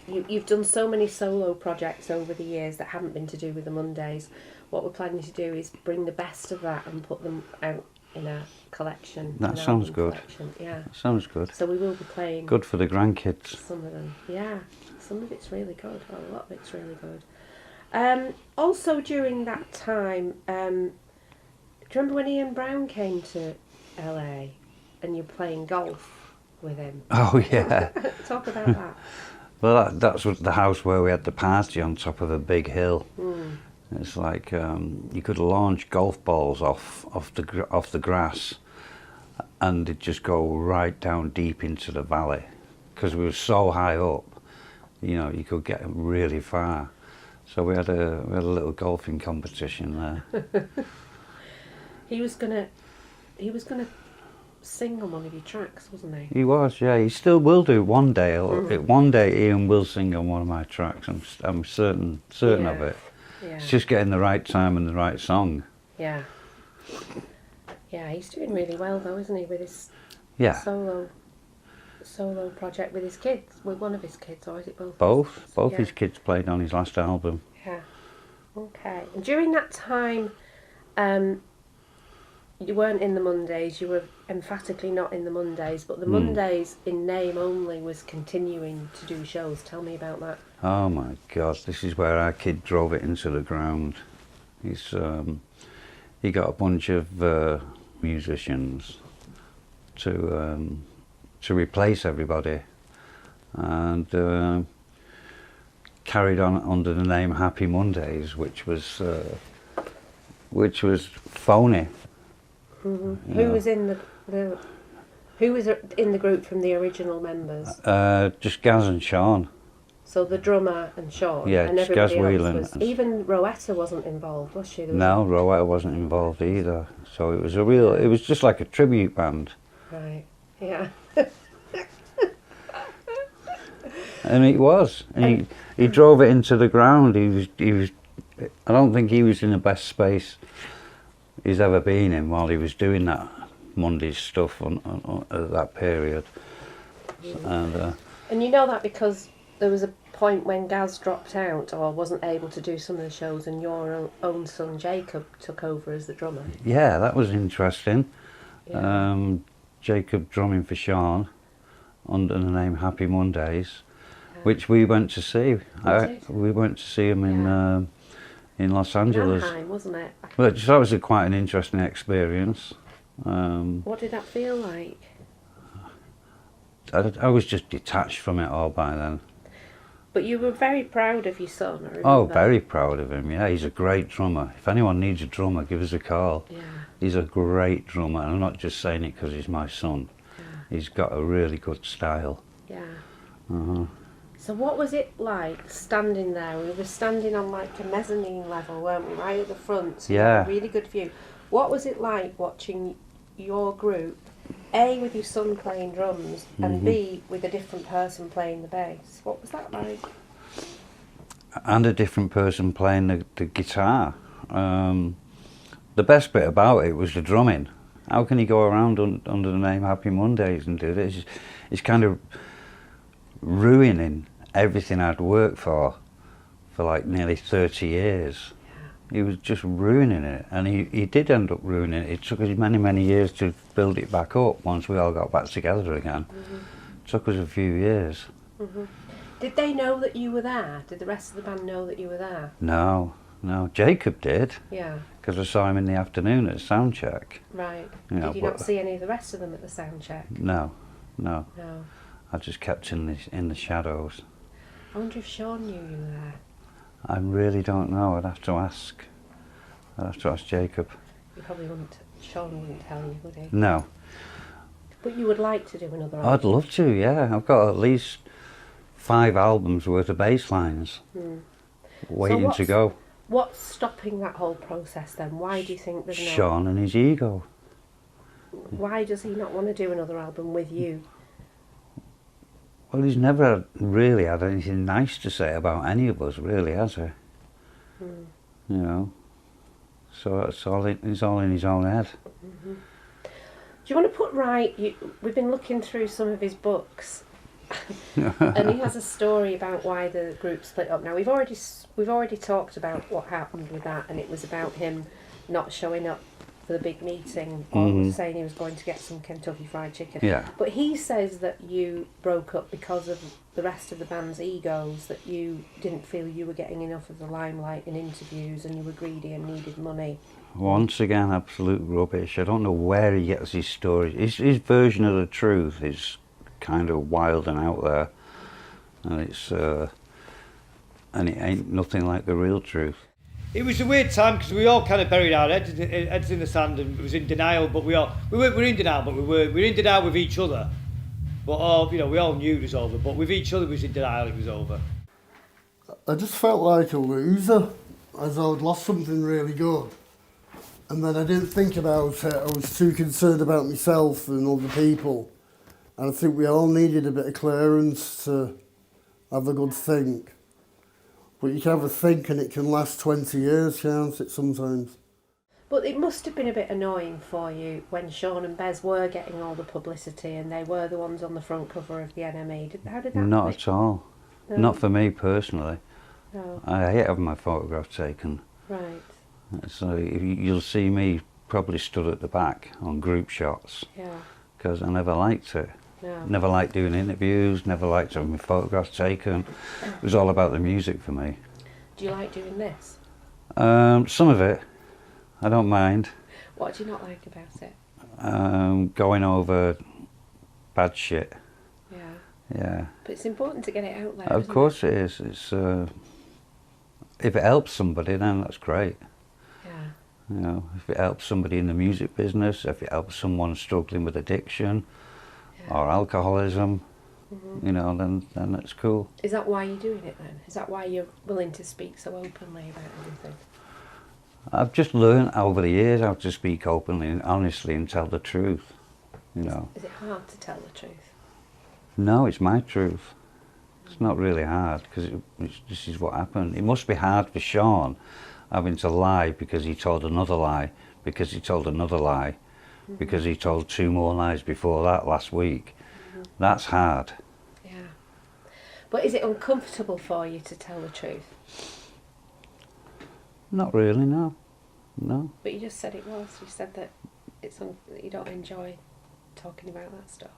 you've done so many solo projects over the years that haven't been to do with the Mondays. What we're planning to do is bring the best of that and put them out in a collection. That sounds good. Yeah. That sounds good. So we will be playing. Good for the grandkids. Some of them, yeah. Some of it's really good. Well, a lot of it's really good. Also during that time, do you remember when Ian Brown came to LA and you're playing golf with him? Oh yeah. Talk about that. Well, that's the house where we had the party on top of a big hill. Mm. It's like you could launch golf balls off the grass, and it'd just go right down deep into the valley, because we were so high up. You know, you could get really far. So we had a little golfing competition there. He was gonna sing on one of your tracks, wasn't he? He was, yeah. He still will do one day. One day, Ian will sing on one of my tracks. I'm certain of it. Yeah. It's just getting the right time and the right song. Yeah. Yeah, he's doing really well though, isn't he, with his solo project with his kids, with one of his kids, or is it both? Both his kids played on his last album. Yeah. Okay. And during that time, you weren't in the Mondays, you were emphatically not in the Mondays, but the Mondays in name only was continuing to do shows. Tell me about that. Oh my God, this is where our kid drove it into the ground. He got a bunch of musicians to replace everybody, and carried on under the name Happy Mondays, which was phony. Mm-hmm. Who was in the group from the original members? Just Gaz and Shaun. So the drummer and Shaun, Yeah, and just everybody Gaz else Whelan. was. Even Rowetta wasn't involved, was she? No, Rowetta wasn't involved either. So it was just like a tribute band. Right. Yeah. And it was. And he drove it into the ground. He was. I don't think he was in the best space he's ever been in while he was doing that Mondays stuff at that period. And you know that because there was a point when Gaz dropped out or wasn't able to do some of the shows, and your own son Jacob took over as the drummer. Yeah, that was interesting. Yeah. Jacob drumming for Shaun under the name Happy Mondays, which we went to see. We went to see him in Los Angeles. Anaheim, wasn't it? Well, that was quite an interesting experience. What did that feel like? I was just detached from it all by then. But you were very proud of your son, I remember. Oh, very proud of him, yeah. He's a great drummer. If anyone needs a drummer, give us a call. Yeah. He's a great drummer. I'm not just saying it because he's my son. Yeah. He's got a really good style. Yeah. Uh-huh. So what was it like standing there? We were standing on like a mezzanine level, weren't we? Right at the front. So Yeah. a really good view. What was it like watching your group, A, with your son playing drums, and B, with a different person playing the bass? What was that like? And a different person playing the guitar. The best bit about it was the drumming. How can you go around under the name Happy Mondays and do this? It's kind of ruining everything I'd worked for like nearly 30 years. He was just ruining it, and he did end up ruining it. It took us many years to build it back up once we all got back together again. It took us a few years. Did they know that you were there? Did the rest of the band know that you were there? No, Jacob did. Yeah. Because I saw him in the afternoon at sound check. Right. You know, Did you not see any of the rest of them at the sound check? No. No. I just kept in the shadows. I wonder if Shaun knew you were there. I really don't know. I'd have to ask Jacob. You probably wouldn't. Shaun wouldn't tell you, would he? No. But you would like to do another album? I'd love to, yeah. I've got at least 5 albums worth of bass lines waiting to go. What's stopping that whole process then? Why do you think there's no... Shaun and his ego. Why does he not want to do another album with you? Well, he's never really had anything nice to say about any of us, really, has he? You know? So it's all in his own head. Do you want to put right... we've been looking through some of his books, and he has a story about why the group split up. Now, we've already talked about what happened with that, and it was about him not showing up for the big meeting, or saying he was going to get some Kentucky Fried Chicken. Yeah. But he says that you broke up because of the rest of the band's egos, that you didn't feel you were getting enough of the limelight in interviews, and you were greedy and needed money. Once again, absolute rubbish. I don't know where he gets his stories. His version of the truth is kind of wild and out there, and it ain't nothing like the real truth. It was a weird time because we all kind of buried our heads in the sand and was in denial. But we were in denial, but we were in denial with each other. But we all knew it was over. But with each other, we was in denial it was over. I just felt like a loser, as I'd lost something really good, and then I didn't think about it. I was too concerned about myself and other people, and I think we all needed a bit of clearance to have a good think. But you can have a think and it can last 20 years, can't it, sometimes? But it must have been a bit annoying for you when Shaun and Bez were getting all the publicity and they were the ones on the front cover of the NME. How did that Not at all. No. Not for me personally. No. I hate having my photograph taken. Right. So you'll see me probably stood at the back on group shots. Yeah. Because I never liked it. No. Never liked doing interviews, never liked having my photographs taken. It was all about the music for me. Do you like doing this? Some of it, I don't mind. What do you not like about it? Going over bad shit. Yeah. Yeah. But it's important to get it out there. Of course it is. It's if it helps somebody, then that's great. Yeah. You know, if it helps somebody in the music business, if it helps someone struggling with addiction, or alcoholism, you know, then it's cool. Is that why you're doing it then? Is that why you're willing to speak so openly about everything? I've just learned over the years how to speak openly and honestly and tell the truth, you know. Is it hard to tell the truth? No, it's my truth. It's not really hard because this is what happened. It must be hard for Shaun having to lie because he told another lie, because he told another lie, because he told 2 more lies before that last week. That's hard. Yeah. But is it uncomfortable for you to tell the truth? Not really, no. No. But you just said it was. You said that that you don't enjoy talking about that stuff.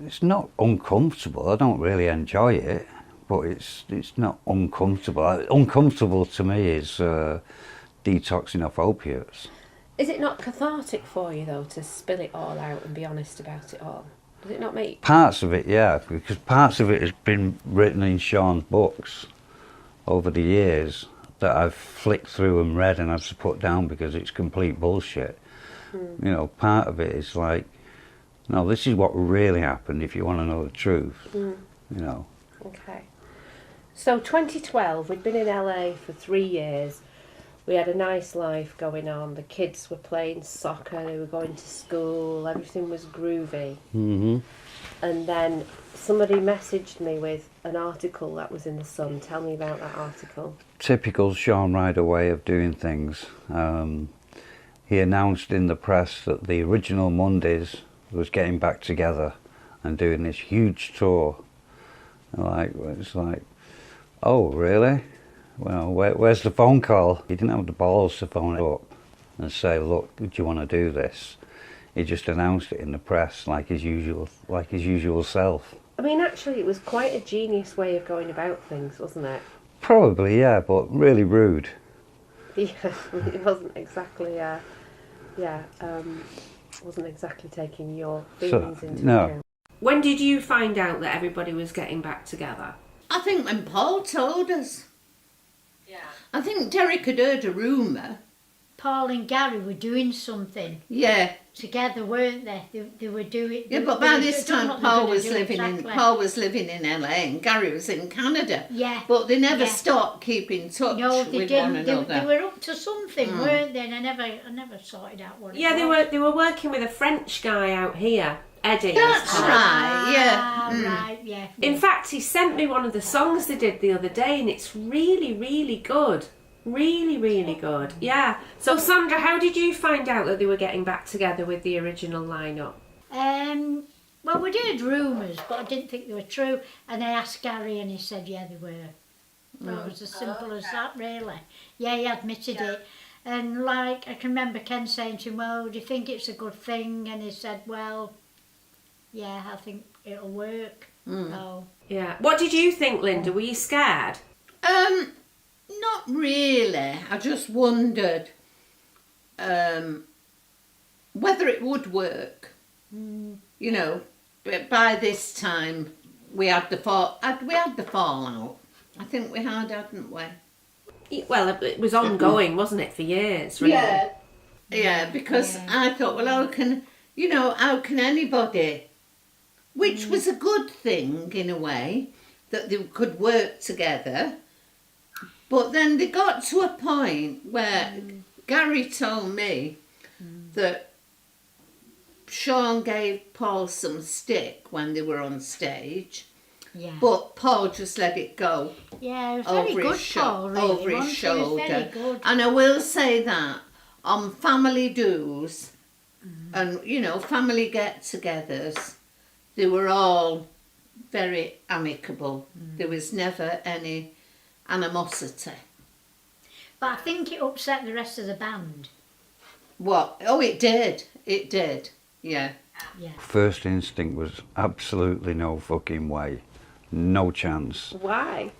It's not uncomfortable. I don't really enjoy it, but it's not uncomfortable. Uncomfortable to me is detoxing off opiates. Is it not cathartic for you though to spill it all out and be honest about it all? Does it not make... Parts of it, yeah, because parts of it has been written in Shaun's books over the years that I've flicked through and read and had to put down because it's complete bullshit. You know, part of it is like, no, this is what really happened if you want to know the truth, you know. Okay. So 2012, we'd been in LA for 3 years. We had a nice life going on. The kids were playing soccer, they were going to school, everything was groovy. And then somebody messaged me with an article that was in the Sun. Tell me about that article. Typical Paul Ryder way of doing things. He announced in the press that the original Mondays was getting back together and doing this huge tour. It's like, oh really? Well, where's the phone call? He didn't have the balls to phone it up and say, look, do you want to do this? He just announced it in the press like his usual self. I mean, actually, it was quite a genius way of going about things, wasn't it? Probably, yeah, but really rude. Yeah, it wasn't exactly, wasn't exactly taking your feelings into account. When did you find out that everybody was getting back together? I think when Paul told us. Yeah. I think Derek had heard a rumour. Paul and Gary were doing something. Yeah. Together, weren't they? They were doing. Yeah, but by this time Paul was living in LA and Gary was in Canada. Yeah. But they never stopped keeping touch with one another. They were up to something, weren't they? And I never sorted out what it was. They were working with a French guy out here, Eddie. That's right, yeah. Right, yeah. In fact, he sent me one of the songs they did the other day, and it's really, really good. Really, really good. Yeah. So, Sandra, how did you find out that they were getting back together with the original lineup? Well, we did rumours, but I didn't think they were true. And I asked Gary, and he said, yeah, they were. It was as simple as that, really. Yeah, he admitted it. And, like, I can remember Ken saying to him, well, do you think it's a good thing? And he said, well, yeah, I think it'll work. So. Yeah. What did you think, Linda? Were you scared? Not really. I just wondered whether it would work. You know, but by this time we had the fallout. I think we had, hadn't we? Well, it was ongoing, wasn't it, for years? Really? Yeah. Because I thought, well, how can anybody? Which was a good thing in a way that they could work together. But then they got to a point where Gary told me that Shaun gave Paul some stick when they were on stage, but Paul just let it go. Yeah, it was very good, Paul, really. Over his shoulder. And I will say that on family do's and, family get-togethers, they were all very amicable. There was never any animosity. But I think it upset the rest of the band. What? Oh, it did. It did. Yeah. First instinct was absolutely no fucking way. No chance. Why?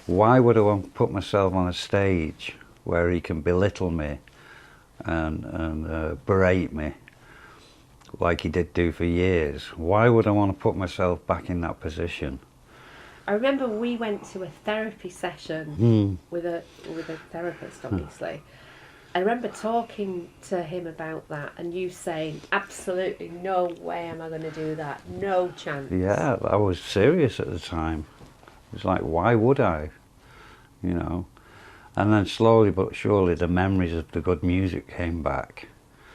Why would I want to put myself on a stage where he can belittle me and berate me like he did do for years? Why would I want to put myself back in that position? I remember we went to a therapy session with a therapist, obviously, I remember talking to him about that and you saying, absolutely no way am I going to do that, no chance. Yeah, I was serious at the time. It was like, why would I? You know. And then slowly but surely the memories of the good music came back.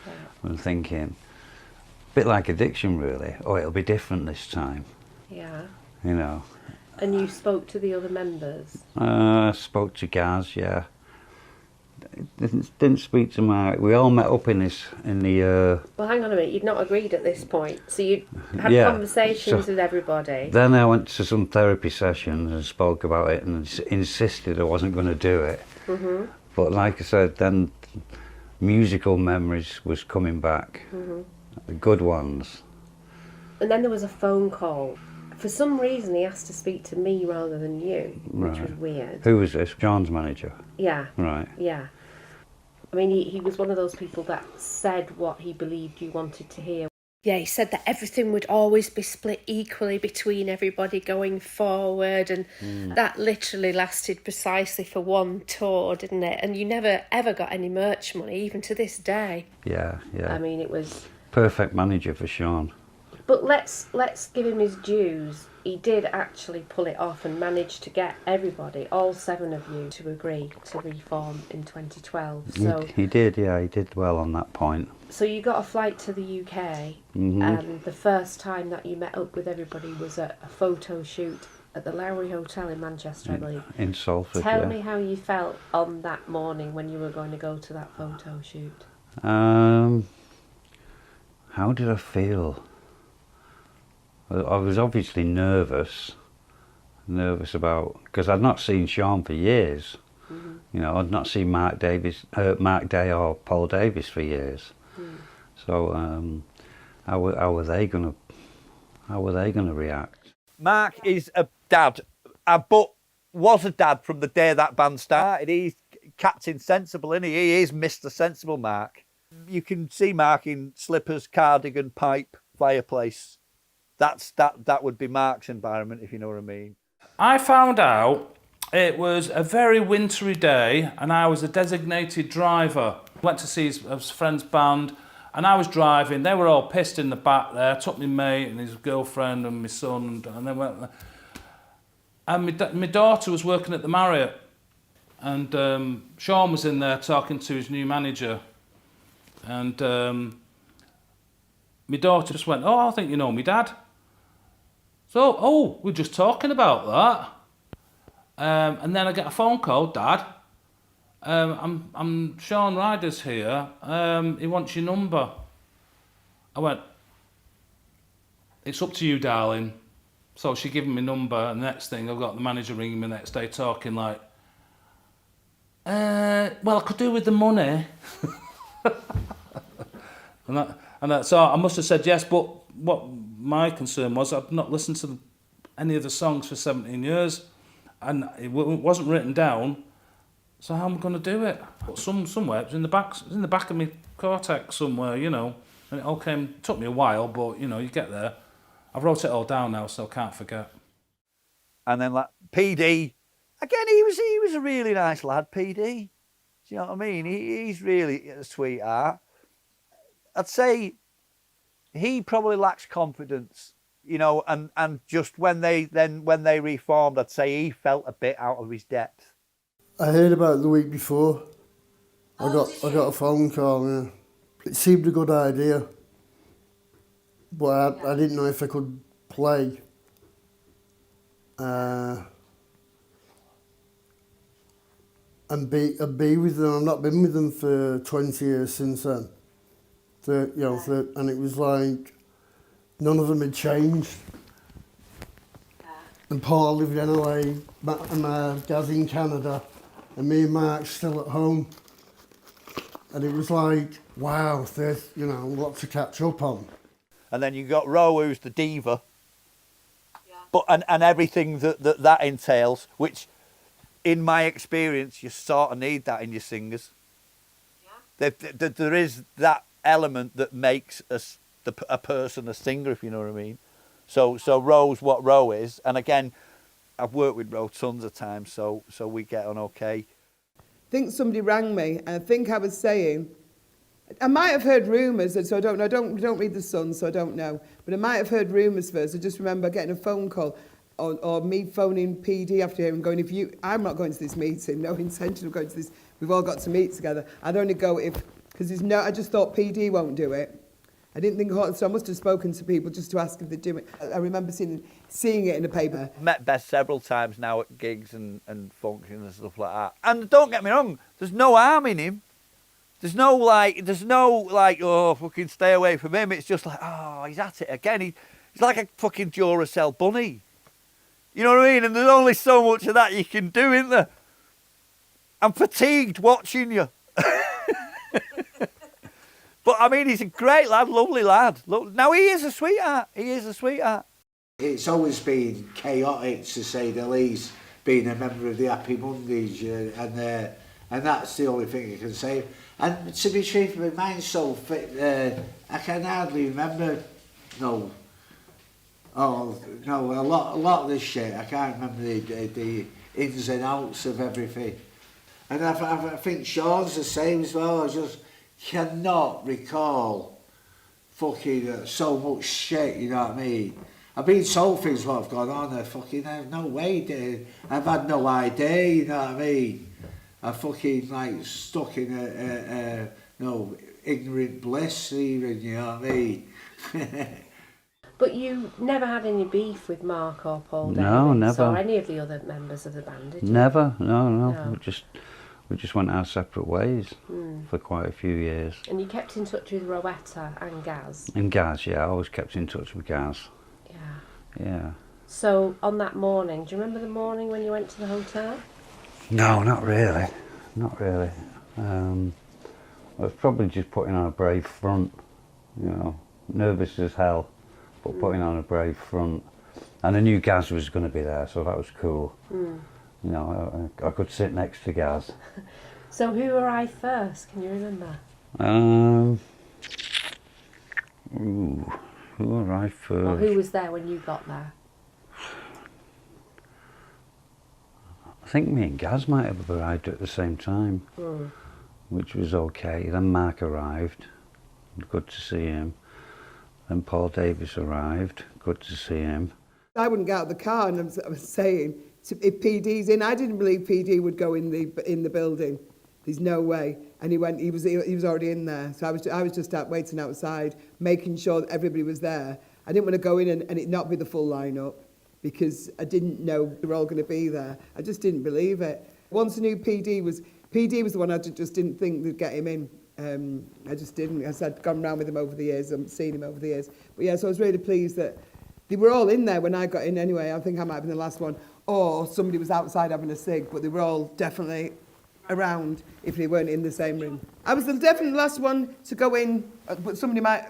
Yeah. And thinking, a bit like addiction really, oh, it'll be different this time. Yeah. You know. And you spoke to the other members? Spoke to Gaz, yeah. Didn't speak to Mark. We all met up in the. Well, hang on a minute. You'd not agreed at this point, so you had conversations with everybody. Then I went to some therapy sessions and spoke about it and insisted I wasn't going to do it. Mm-hmm. But like I said, then musical memories was coming back, the good ones. And then there was a phone call. For some reason, he asked to speak to me rather than you, which was weird. Who was this? John's manager? Yeah. Right. Yeah. I mean, he was one of those people that said what he believed you wanted to hear. Yeah, he said that everything would always be split equally between everybody going forward, and that literally lasted precisely for one tour, didn't it? And you never, ever got any merch money, even to this day. Yeah, yeah. I mean, it was... Perfect manager for Shaun. But let's give him his dues. He did actually pull it off and managed to get everybody, all 7 of you, to agree to reform in 2012. So He did, yeah, he did well on that point. So you got a flight to the UK, and the first time that you met up with everybody was at a photo shoot at the Lowry Hotel in Manchester, I believe. In Salford, Tell me how you felt on that morning when you were going to go to that photo shoot. How did I feel? I was obviously nervous about, because I'd not seen Shaun for years. You know, I'd not seen Mark Day or Paul Davis for years. So how were they gonna react? Mark is a dad, but was a dad from the day that band started. He's Captain Sensible, isn't he? He is Mr. Sensible, Mark. You can see Mark in slippers, cardigan, pipe, fireplace. That would be Mark's environment, if you know what I mean. I found out it was a very wintry day and I was a designated driver. Went to see his friend's band and I was driving. They were all pissed in the back there. I took my mate and his girlfriend and my son and they went there. And my daughter was working at the Marriott and Shaun was in there talking to his new manager. And my daughter just went, oh, I think you know me dad. So, we're just talking about that. And then I get a phone call, Dad. I'm Paul Ryder's here. He wants your number. I went, it's up to you, darling. So she gave me my number, and the next thing I've got the manager ringing me the next day talking like, well, I could do with the money. So I must have said yes, but what my concern was, I'd not listened to any of the songs for 17 years, and it wasn't written down. So how am I going to do it? Somewhere it's in the back of my cortex somewhere, you know. And it all took me a while, but you know, you get there. I wrote it all down now, so I can't forget. And then like PD, again, he was a really nice lad. PD, do you know what I mean? He's really a sweetheart. I'd say he probably lacks confidence, you know, and just when they reformed, I'd say he felt a bit out of his depth. I heard about it the week before. I got a phone call. Yeah. It seemed a good idea, but I didn't know if I could play. And be with them. I've not been with them for 20 years since then. And it was like none of them had changed. And Paul lived in LA, and Gaz in Canada, and me and Mark still at home. And it was like, wow, there's lots to catch up on. And then you got Ro, who's the diva, but and everything that entails, which, in my experience, you sort of need that in your singers. Yeah. There is that element that makes a person a singer, if you know what I mean. So Ro's what Ro is, and again, I've worked with Ro tons of times, so we get on okay. think somebody rang me, and I think I was saying, I might have heard rumours, and so I don't know. I don't read The Sun, so I don't know. But I might have heard rumours first. I just remember getting a phone call, or me phoning PD after here and going, I'm not going to this meeting, no intention of going to this. We've all got to meet together. I'd only go because I just thought PD won't do it. I didn't think, so I must have spoken to people just to ask if they'd do it. I remember seeing it in the paper. Met Bess several times now at gigs and functions and stuff like that. And don't get me wrong, there's no harm in him. There's no like, oh, fucking stay away from him. It's just like, oh, he's at it again. He's like a fucking Duracell bunny. You know what I mean? And there's only so much of that you can do, isn't there? I'm fatigued watching you. But I mean, he's a great lad, lovely lad. Now, he is a sweetheart. He is a sweetheart. It's always been chaotic, to say the least, being a member of the Happy Mondays, and that's the only thing I can say. And to be truthful, my mind's so fit, I can hardly remember, a lot of this shit. I can't remember the ins and outs of everything. And I think Shaun's the same as well. I just cannot recall fucking so much shit, you know what I mean? I've been told things what have gone on, I have no way, dude. I've had no idea, you know what I mean? I'm fucking like stuck in ignorant bliss even, you know what I mean? But you never had any beef with Mark or Paul Davis? No, never. Or any of the other members of the band, did you? Never, no. We just went our separate ways for quite a few years. And you kept in touch with Rowetta and Gaz? And Gaz, yeah, I always kept in touch with Gaz. Yeah. So on that morning, do you remember the morning when you went to the hotel? No, not really. I was probably just putting on a brave front, nervous as hell, but putting on a brave front. And I knew Gaz was going to be there, so that was cool. I could sit next to Gaz. So who arrived first, can you remember? Who arrived first? Or who was there when you got there? I think me and Gaz might have arrived at the same time, which was okay. Then Mark arrived, good to see him. Then Paul Davis arrived, good to see him. I wouldn't get out of the car, and I was saying, if PD's in, I didn't believe PD would go in the building. There's no way. And he went. He was already in there. So I was just waiting outside, making sure that everybody was there. I didn't want to go in and it not be the full lineup, because I didn't know they were all going to be there. I just didn't believe it. Once I knew PD was the one, I just didn't think they'd get him in. I just didn't. I'd gone round with him over the years. I've seen him over the years. But yeah, so I was really pleased that they were all in there when I got in anyway. I think I might have been the last one. Or somebody was outside having a cig, but they were all definitely around if they weren't in the same room. I was definitely the last one to go in, but somebody might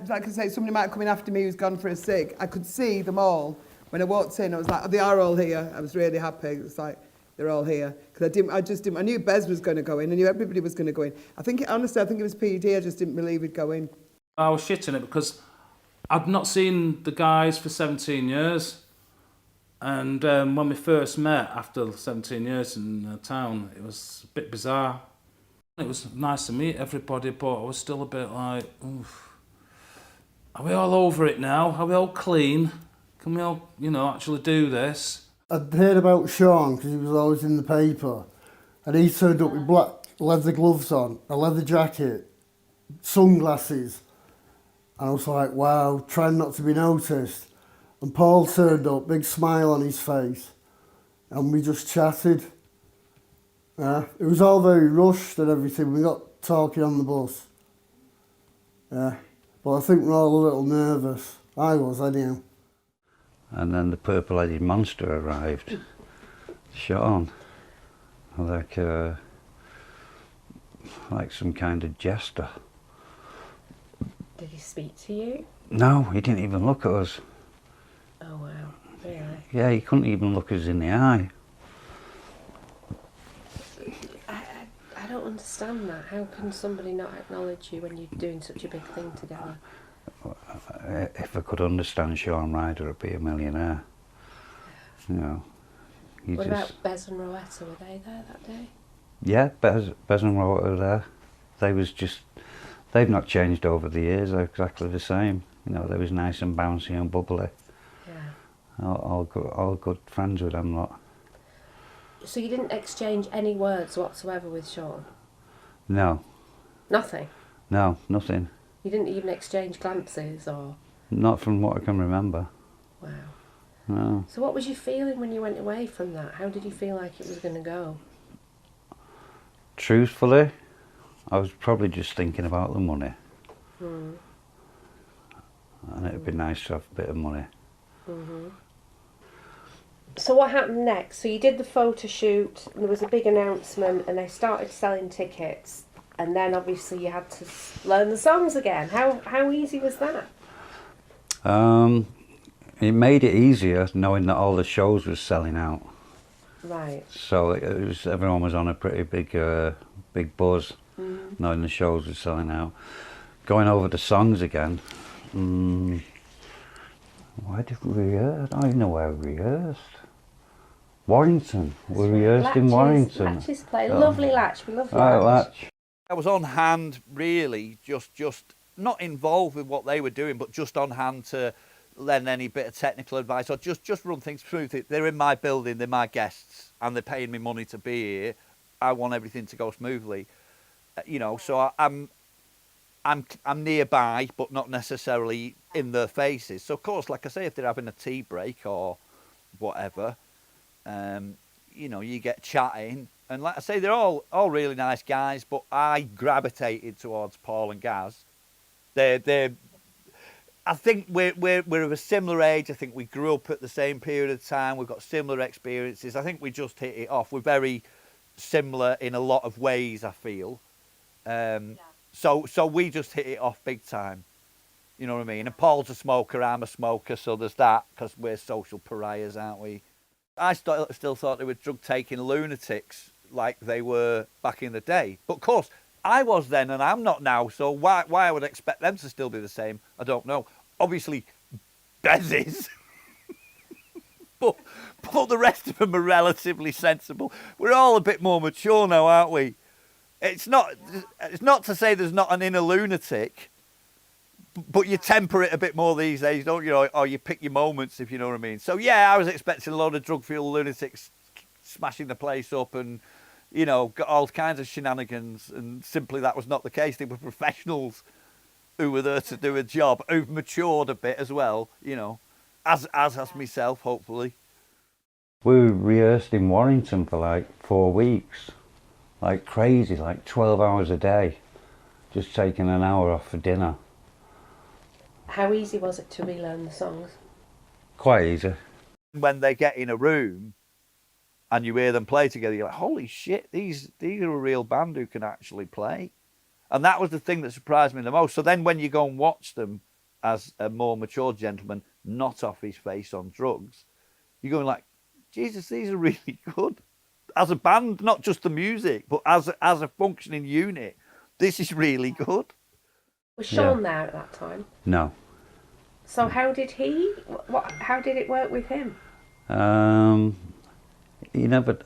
come in after me who's gone for a cig. I could see them all. When I walked in, I was like, oh, they are all here. I was really happy. It was like, they're all here. Because I knew Bez was going to go in. I knew everybody was going to go in. Honestly, I think it was PD. I just didn't believe he'd go in. I was shitting it because I'd not seen the guys for 17 years. And when we first met after 17 years in town, it was a bit bizarre. It was nice to meet everybody, but I was still a bit like, oof. Are we all over it now? Are we all clean? Can we all, actually do this? I'd heard about Shaun because he was always in the paper, and he turned up with black leather gloves on, a leather jacket, sunglasses, and I was like, wow, trying not to be noticed. And Paul turned up, big smile on his face, and we just chatted. It was all very rushed and everything. We got talking on the bus. But I think we're all a little nervous. I was, anyhow. And then the purple-headed monster arrived, Shaun, like some kind of jester. Did he speak to you? No, he didn't even look at us. Oh wow, really? Yeah, he couldn't even look us in the eye. I don't understand that. How can somebody not acknowledge you when you're doing such a big thing together? If I could understand Paul Ryder, I'd be a millionaire. What about Bez and Rowetta? Were they there that day? Yeah, Bez and Robert are there. They've not changed over the years. They're exactly the same. You know, they was nice and bouncy and bubbly. Yeah. All good friends with them lot. So you didn't exchange any words whatsoever with Shaun? No. Nothing? No, nothing. You didn't even exchange glances or? Not from what I can remember. Wow. No. So what was you feeling when you went away from that? How did you feel like it was going to go? Truthfully, I was probably just thinking about the money. Mm. And it'd be nice to have a bit of money. Mm-hmm. So what happened next? So you did the photo shoot, and there was a big announcement, and they started selling tickets, and then obviously you had to learn the songs again. How easy was that? It made it easier knowing that all the shows was selling out. Right. So everyone was on a pretty big buzz, knowing the shows were selling out. Going over the songs again. Why did we rehearse? I don't even know where we rehearsed. Warrington. We rehearsed in Warrington. Latch's play. Lovely Latch. We love Right, Latch. I was on hand, really, just not involved with what they were doing, but just on hand to lend any bit of technical advice or just run things through. They're in my building, they're my guests, and they're paying me money to be here. I want everything to go smoothly, you know. So I'm nearby, but not necessarily in their faces. So of course, like I say, if they're having a tea break or whatever, you know, you get chatting, and like I say, they're all really nice guys. But I gravitated towards Paul and Gaz. They're I think we're of a similar age. I think we grew up at the same period of time. We've got similar experiences. I think we just hit it off. We're very similar in a lot of ways, I feel. So we just hit it off big time. You know what I mean? And Paul's a smoker, I'm a smoker, so there's that, because we're social pariahs, aren't we? I still thought they were drug-taking lunatics like they were back in the day. But of course, I was then and I'm not now, so why I would expect them to still be the same, I don't know. Obviously, Bez is. but the rest of them are relatively sensible. We're all a bit more mature now, aren't we? It's not to say there's not an inner lunatic, but you temper it a bit more these days, don't you? Or you pick your moments, if you know what I mean. So yeah, I was expecting a load of drug-fueled lunatics smashing the place up and, you know, got all kinds of shenanigans, and simply that was not the case. They were professionals who were there to do a job, who've matured a bit as well, you know, as has myself, hopefully. We rehearsed in Warrington for like 4 weeks, like crazy, like 12 hours a day, just taking an hour off for dinner. How easy was it to relearn the songs? Quite easy. When they get in a room and you hear them play together, you're like, holy shit, these are a real band who can actually play. And that was the thing that surprised me the most. So then when you go and watch them as a more mature gentleman, not off his face on drugs, you're going like, Jesus, these are really good. As a band, not just the music, but as a functioning unit, this is really good. Was Shaun there at that time? No. So how did how did it work with him? He never...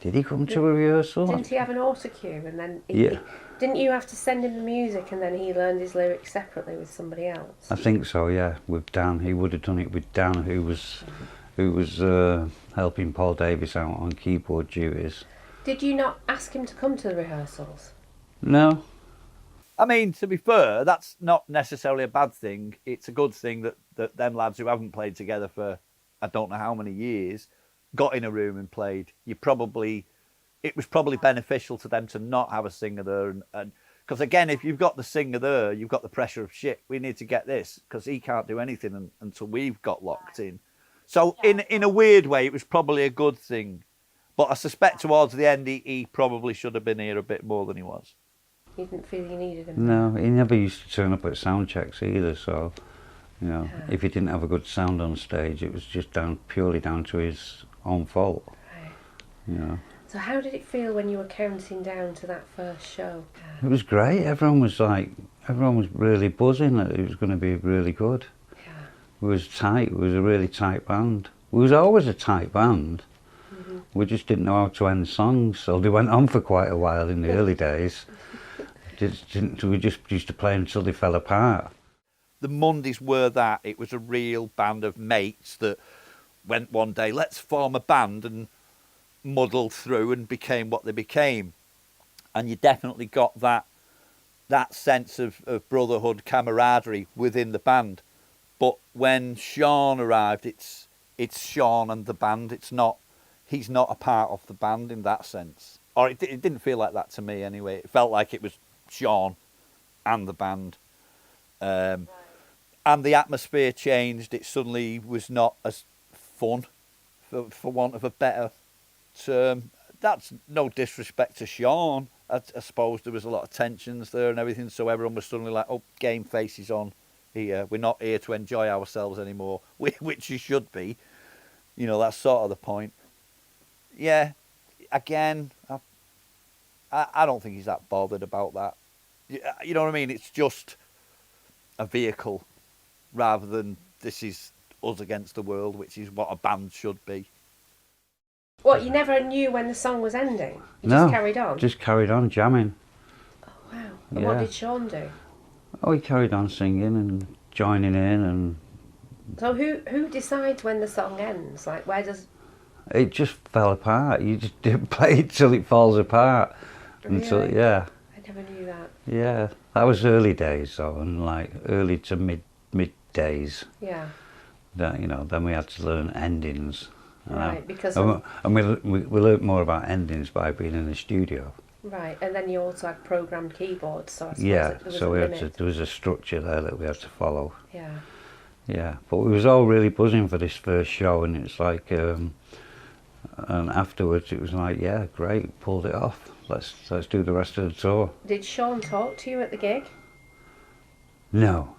Did he come to a rehearsal? Didn't he have an autocue and then... Yeah. Didn't you have to send him the music and then he learned his lyrics separately with somebody else? I think so, yeah, with Dan. He would have done it with Dan, who was helping Paul Davis out on keyboard duties. Did you not ask him to come to the rehearsals? No. I mean, to be fair, that's not necessarily a bad thing. It's a good thing that them lads who haven't played together for I don't know how many years got in a room and played. It was probably beneficial to them to not have a singer there, and because again, if you've got the singer there, you've got the pressure of shit. We need to get this because he can't do anything until we've got locked in. So in a weird way, it was probably a good thing. But I suspect towards the end, he probably should have been here a bit more than he was. You didn't feel you needed him? No, he never used to turn up at sound checks either, so, you know, if he didn't have a good sound on stage, it was just purely down to his own fault. Right. You know. So how did it feel when you were counting down to that first show? It was great. Everyone was really buzzing that it was going to be really good. Yeah. It was tight. It was a really tight band. We was always a tight band. Mm-hmm. We just didn't know how to end songs, so they went on for quite a while in the early days. We just used to play until they fell apart. The Mondays were that. It was a real band of mates that went one day, let's form a band, and muddled through and became what they became. And you definitely got that sense of brotherhood, camaraderie within the band. But when Shaun arrived, it's Shaun and the band. He's not a part of the band in that sense. Or it didn't feel like that to me anyway. It felt like it was Shaun and the band. And the atmosphere changed. It suddenly was not as fun, for want of a better term. That's no disrespect to Shaun. I suppose there was a lot of tensions there and everything, so everyone was suddenly like, oh, game faces on here. We're not here to enjoy ourselves anymore, which you should be. You know, that's sort of the point. Yeah, again, I don't think he's that bothered about that. You know what I mean? It's just a vehicle rather than this is us against the world, which is what a band should be. What, you never knew when the song was ending? You No, just carried on? just carried on jamming. Oh, wow. And what Yeah. did Shaun do? Oh, he carried on singing and joining in, and So who decides when the song ends? Like, where does... it just fell apart. You just didn't play it till it falls apart. Until, Really? yeah. I never knew that. Yeah, that was early days though, and like early to mid days. Yeah. That, you know, then we had to learn endings. Right, because... and we learnt more about endings by being in the studio. Right, and then you also had programmed keyboards, so I suppose Yeah, there was so a we limit. had there was a structure there that we had to follow. Yeah. Yeah, but we was all really buzzing for this first show, and it's like, and afterwards it was like, yeah, great, pulled it off. Let's do the rest of the tour. Did Shaun talk to you at the gig? No.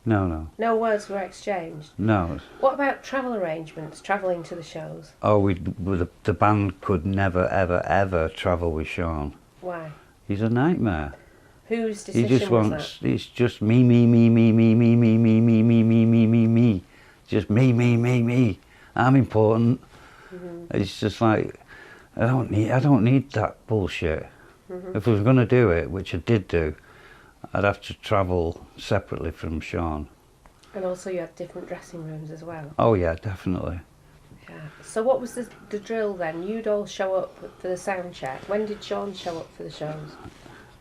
No words were exchanged? No. What about travel arrangements, travelling to the shows? Oh, the band could never, ever, ever travel with Shaun. Why? He's a nightmare. Whose He decision just was wants, it's just me. Just me. I'm important. It's just like, I don't need that bullshit. If I was going to do it, which I did do, I'd have to travel separately from Shaun. And also you had different dressing rooms as well? Oh yeah, definitely. Yeah. So what was the drill then? You'd all show up for the sound check. When did Shaun show up for the shows?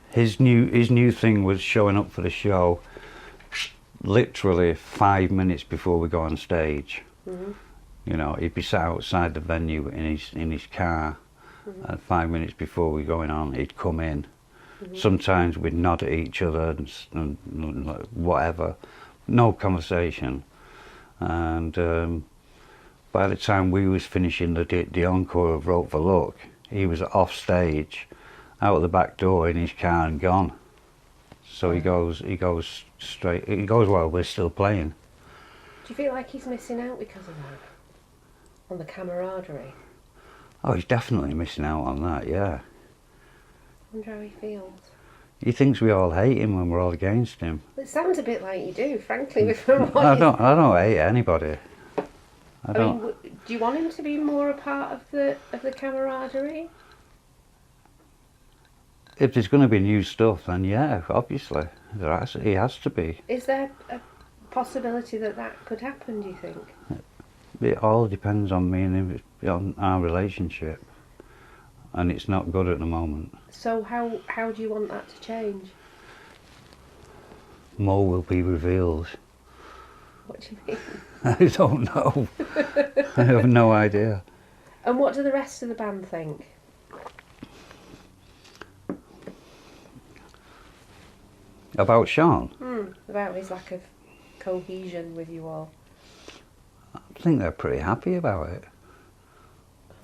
His new thing was showing up for the show literally 5 minutes before we go on stage. You know, he'd be sat outside the venue in his car, and 5 minutes before we going on, he'd come in. Sometimes we'd nod at each other and whatever, no conversation. And by the time we was finishing the encore of Rope for Luck, he was off stage, out the back door in his car and gone. So he goes straight. He goes while we're still playing. Do you feel like he's missing out because of that? On the camaraderie? Oh, he's definitely missing out on that. Yeah. I wonder how he feels. He thinks we all hate him when we're all against him. It sounds a bit like you do, frankly. From what I don't hate anybody. I mean, do you want him to be more a part of the camaraderie? If there's going to be new stuff, then yeah, obviously he has to be. Is there a possibility that could happen? Do you think? It all depends on me and him, on our relationship, and it's not good at the moment. So how do you want that to change? More will be revealed. What do you mean? I don't know. I have no idea. And what do the rest of the band think? About Shaun? About his lack of cohesion with you all. I think they're pretty happy about it.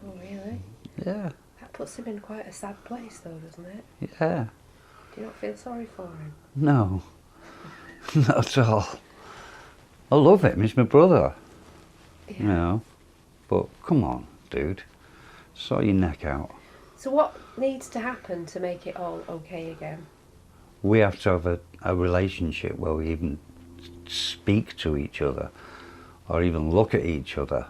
Oh, really? Yeah. That puts him in quite a sad place, though, doesn't it? Yeah. Do you not feel sorry for him? No. Not at all. I love him, he's my brother. Yeah. You know. But come on, dude. Sort your neck out. So what needs to happen to make it all okay again? We have to have a relationship where we even speak to each other or even look at each other.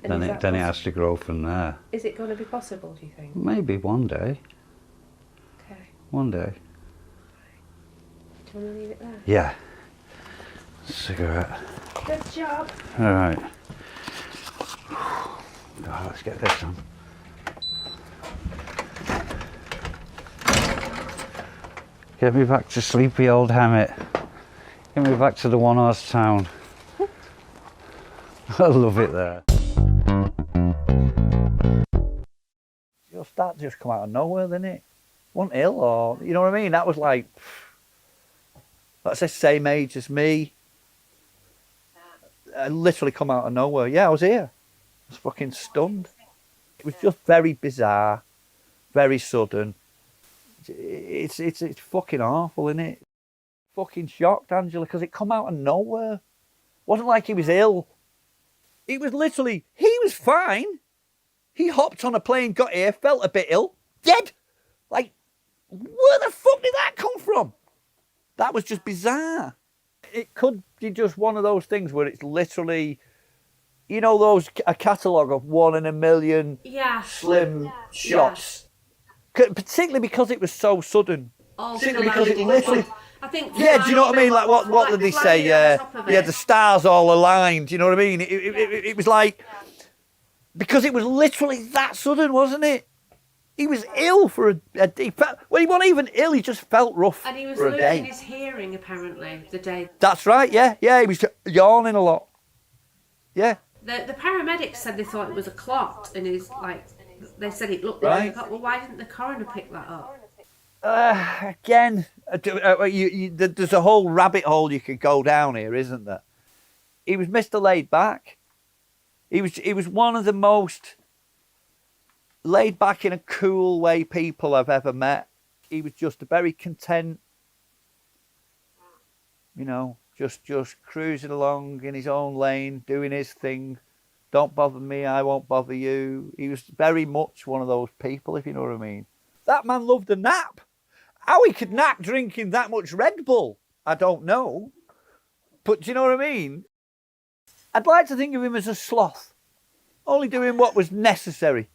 then it has to grow from there. Is it going to be possible, do you think? Maybe one day. Okay. One day. Do you want to leave it there? Yeah. Cigarette. Good job. All right. Oh, let's get this on. Get me back to sleepy old Hammett. Get me back to the one-horse town. I love it there. That just come out of nowhere, didn't it? Wasn't ill, or you know what I mean? That was like, that's the same age as me. I literally come out of nowhere. Yeah, I was here. I was fucking stunned. It was just very bizarre, very sudden. It's fucking awful, isn't it? Fucking shocked, Angela, because it come out of nowhere. Wasn't like he was ill. It was literally, he was fine. He hopped on a plane, got here, felt a bit ill, dead. Like, where the fuck did that come from? That was just bizarre. It could be just one of those things where it's literally, you know, a catalogue of 1 in a million slim shots. Yeah. Particularly because it was so sudden. Particularly because it literally... I think. Yeah, do you know what I mean? Like, what did they say? Yeah, the stars all aligned. Do you know what I mean? It was like... Because it was literally that sudden, wasn't it? He was ill for a day. Well, he wasn't even ill, he just felt rough and he was for a day. losing his hearing, apparently, the day. That's right, yeah. Yeah, he was yawning a lot. Yeah. The paramedics said they thought it was a clot, and they said it looked like a clot. Well, why didn't the coroner pick that up? Again, there's a whole rabbit hole you could go down here, isn't there? He was Mr. Laid Back. He was one of the most laid back in a cool way people I've ever met. He was just very content, you know, just cruising along in his own lane, doing his thing. Don't bother me, I won't bother you. He was very much one of those people, if you know what I mean. That man loved a nap. How he could nap drinking that much Red Bull, I don't know. But do you know what I mean? I'd like to think of him as a sloth, only doing what was necessary.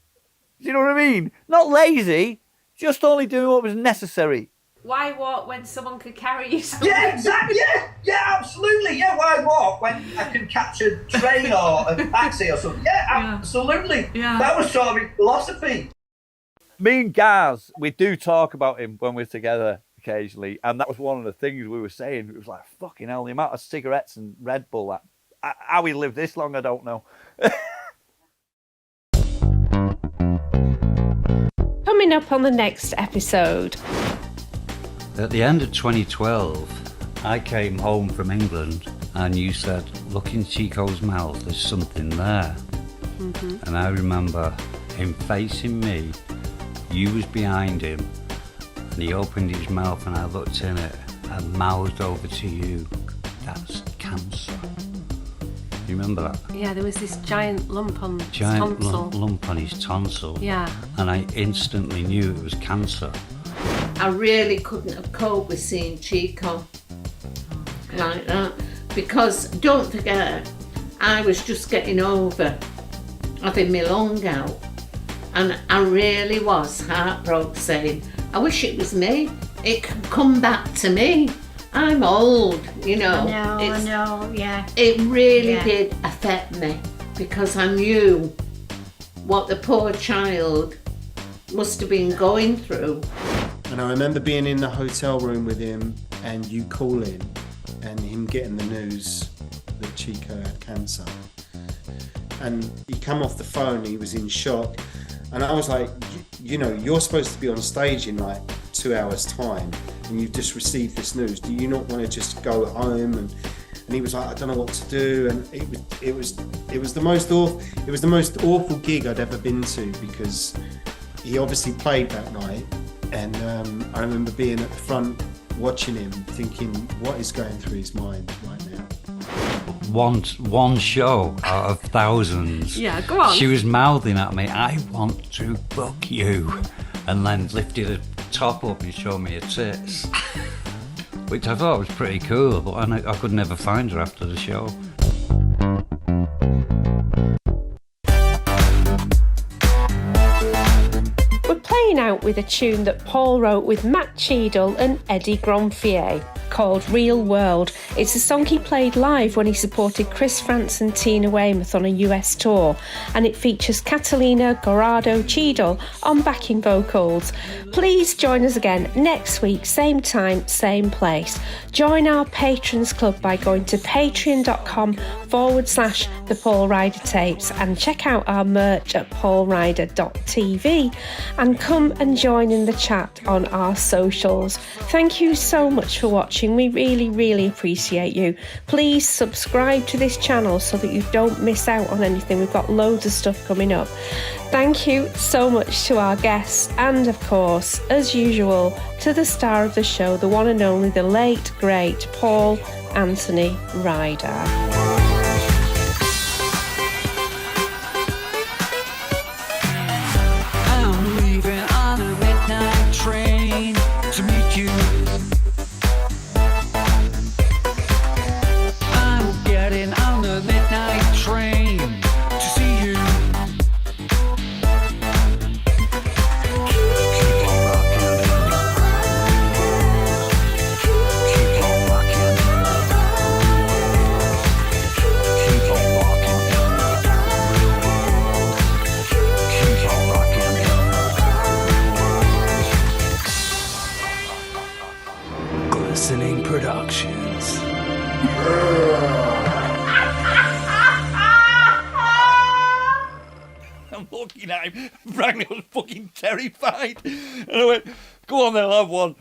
Do you know what I mean? Not lazy, just only doing what was necessary. Why walk when someone could carry you? Yeah, exactly. Yeah, absolutely. Yeah, why walk when I can catch a train or a taxi or something? Yeah, absolutely. Yeah. That was sort of his philosophy. Me and Gaz, we do talk about him when we're together occasionally, and that was one of the things we were saying. It was like, fucking hell, the amount of cigarettes and Red Bull that. How he lived this long, I don't know. Coming up on the next episode. At the end of 2012, I came home from England and you said, look in Chico's mouth, there's something there. Mm-hmm. And I remember him facing me, you was behind him, and he opened his mouth and I looked in it and mouthed over to you, that's cancer. You remember that? Yeah, there was this giant lump on his tonsil. Lump on his tonsil. Yeah. And I instantly knew it was cancer. I really couldn't have coped with seeing Chico like that. Because, don't forget, I was just getting over having my lung out. And I really was heartbroken saying, I wish it was me. It could come back to me. I'm old, you know. I know, yeah. It really did affect me because I knew what the poor child must have been going through. And I remember being in the hotel room with him and you calling and him getting the news that Chico had cancer. And he come off the phone, he was in shock. And I was like, you know, you're supposed to be on stage in like 2 hours time and you've just received this news. Do you not want to just go home? And he was like, I don't know what to do. And it was the most awful gig I'd ever been to because he obviously played that night. And I remember being at the front watching him thinking, what is going through his mind right now? One show out of thousands. Yeah, go on. She was mouthing at me, I want to fuck you. And then lifted her top up and showed me her tits. Which I thought was pretty cool, but I could never find her after the show. out with a tune that Paul wrote with Matt Cheadle and Eddie Gronfier called Real World. It's a song he played live when he supported Chris France and Tina Weymouth on a US tour, and it features Catalina Gorado Cheadle on backing vocals. Please join us again next week, same time, same place. Join our Patrons Club by going to patreon.com/The Paul Ryder Tapes and check out our merch at paulryder.tv, and come and join in the chat on our socials. Thank you so much for watching. We really appreciate you. Please subscribe to this channel so that you don't miss out on anything. We've got loads of stuff coming up. Thank you so much to our guests, and of course, as usual, to the star of the show, the one and only, the late great Paul Anthony Ryder. Productions. I'm looking at him. Frankly, I was fucking terrified. And I went, go on then, I'll have one.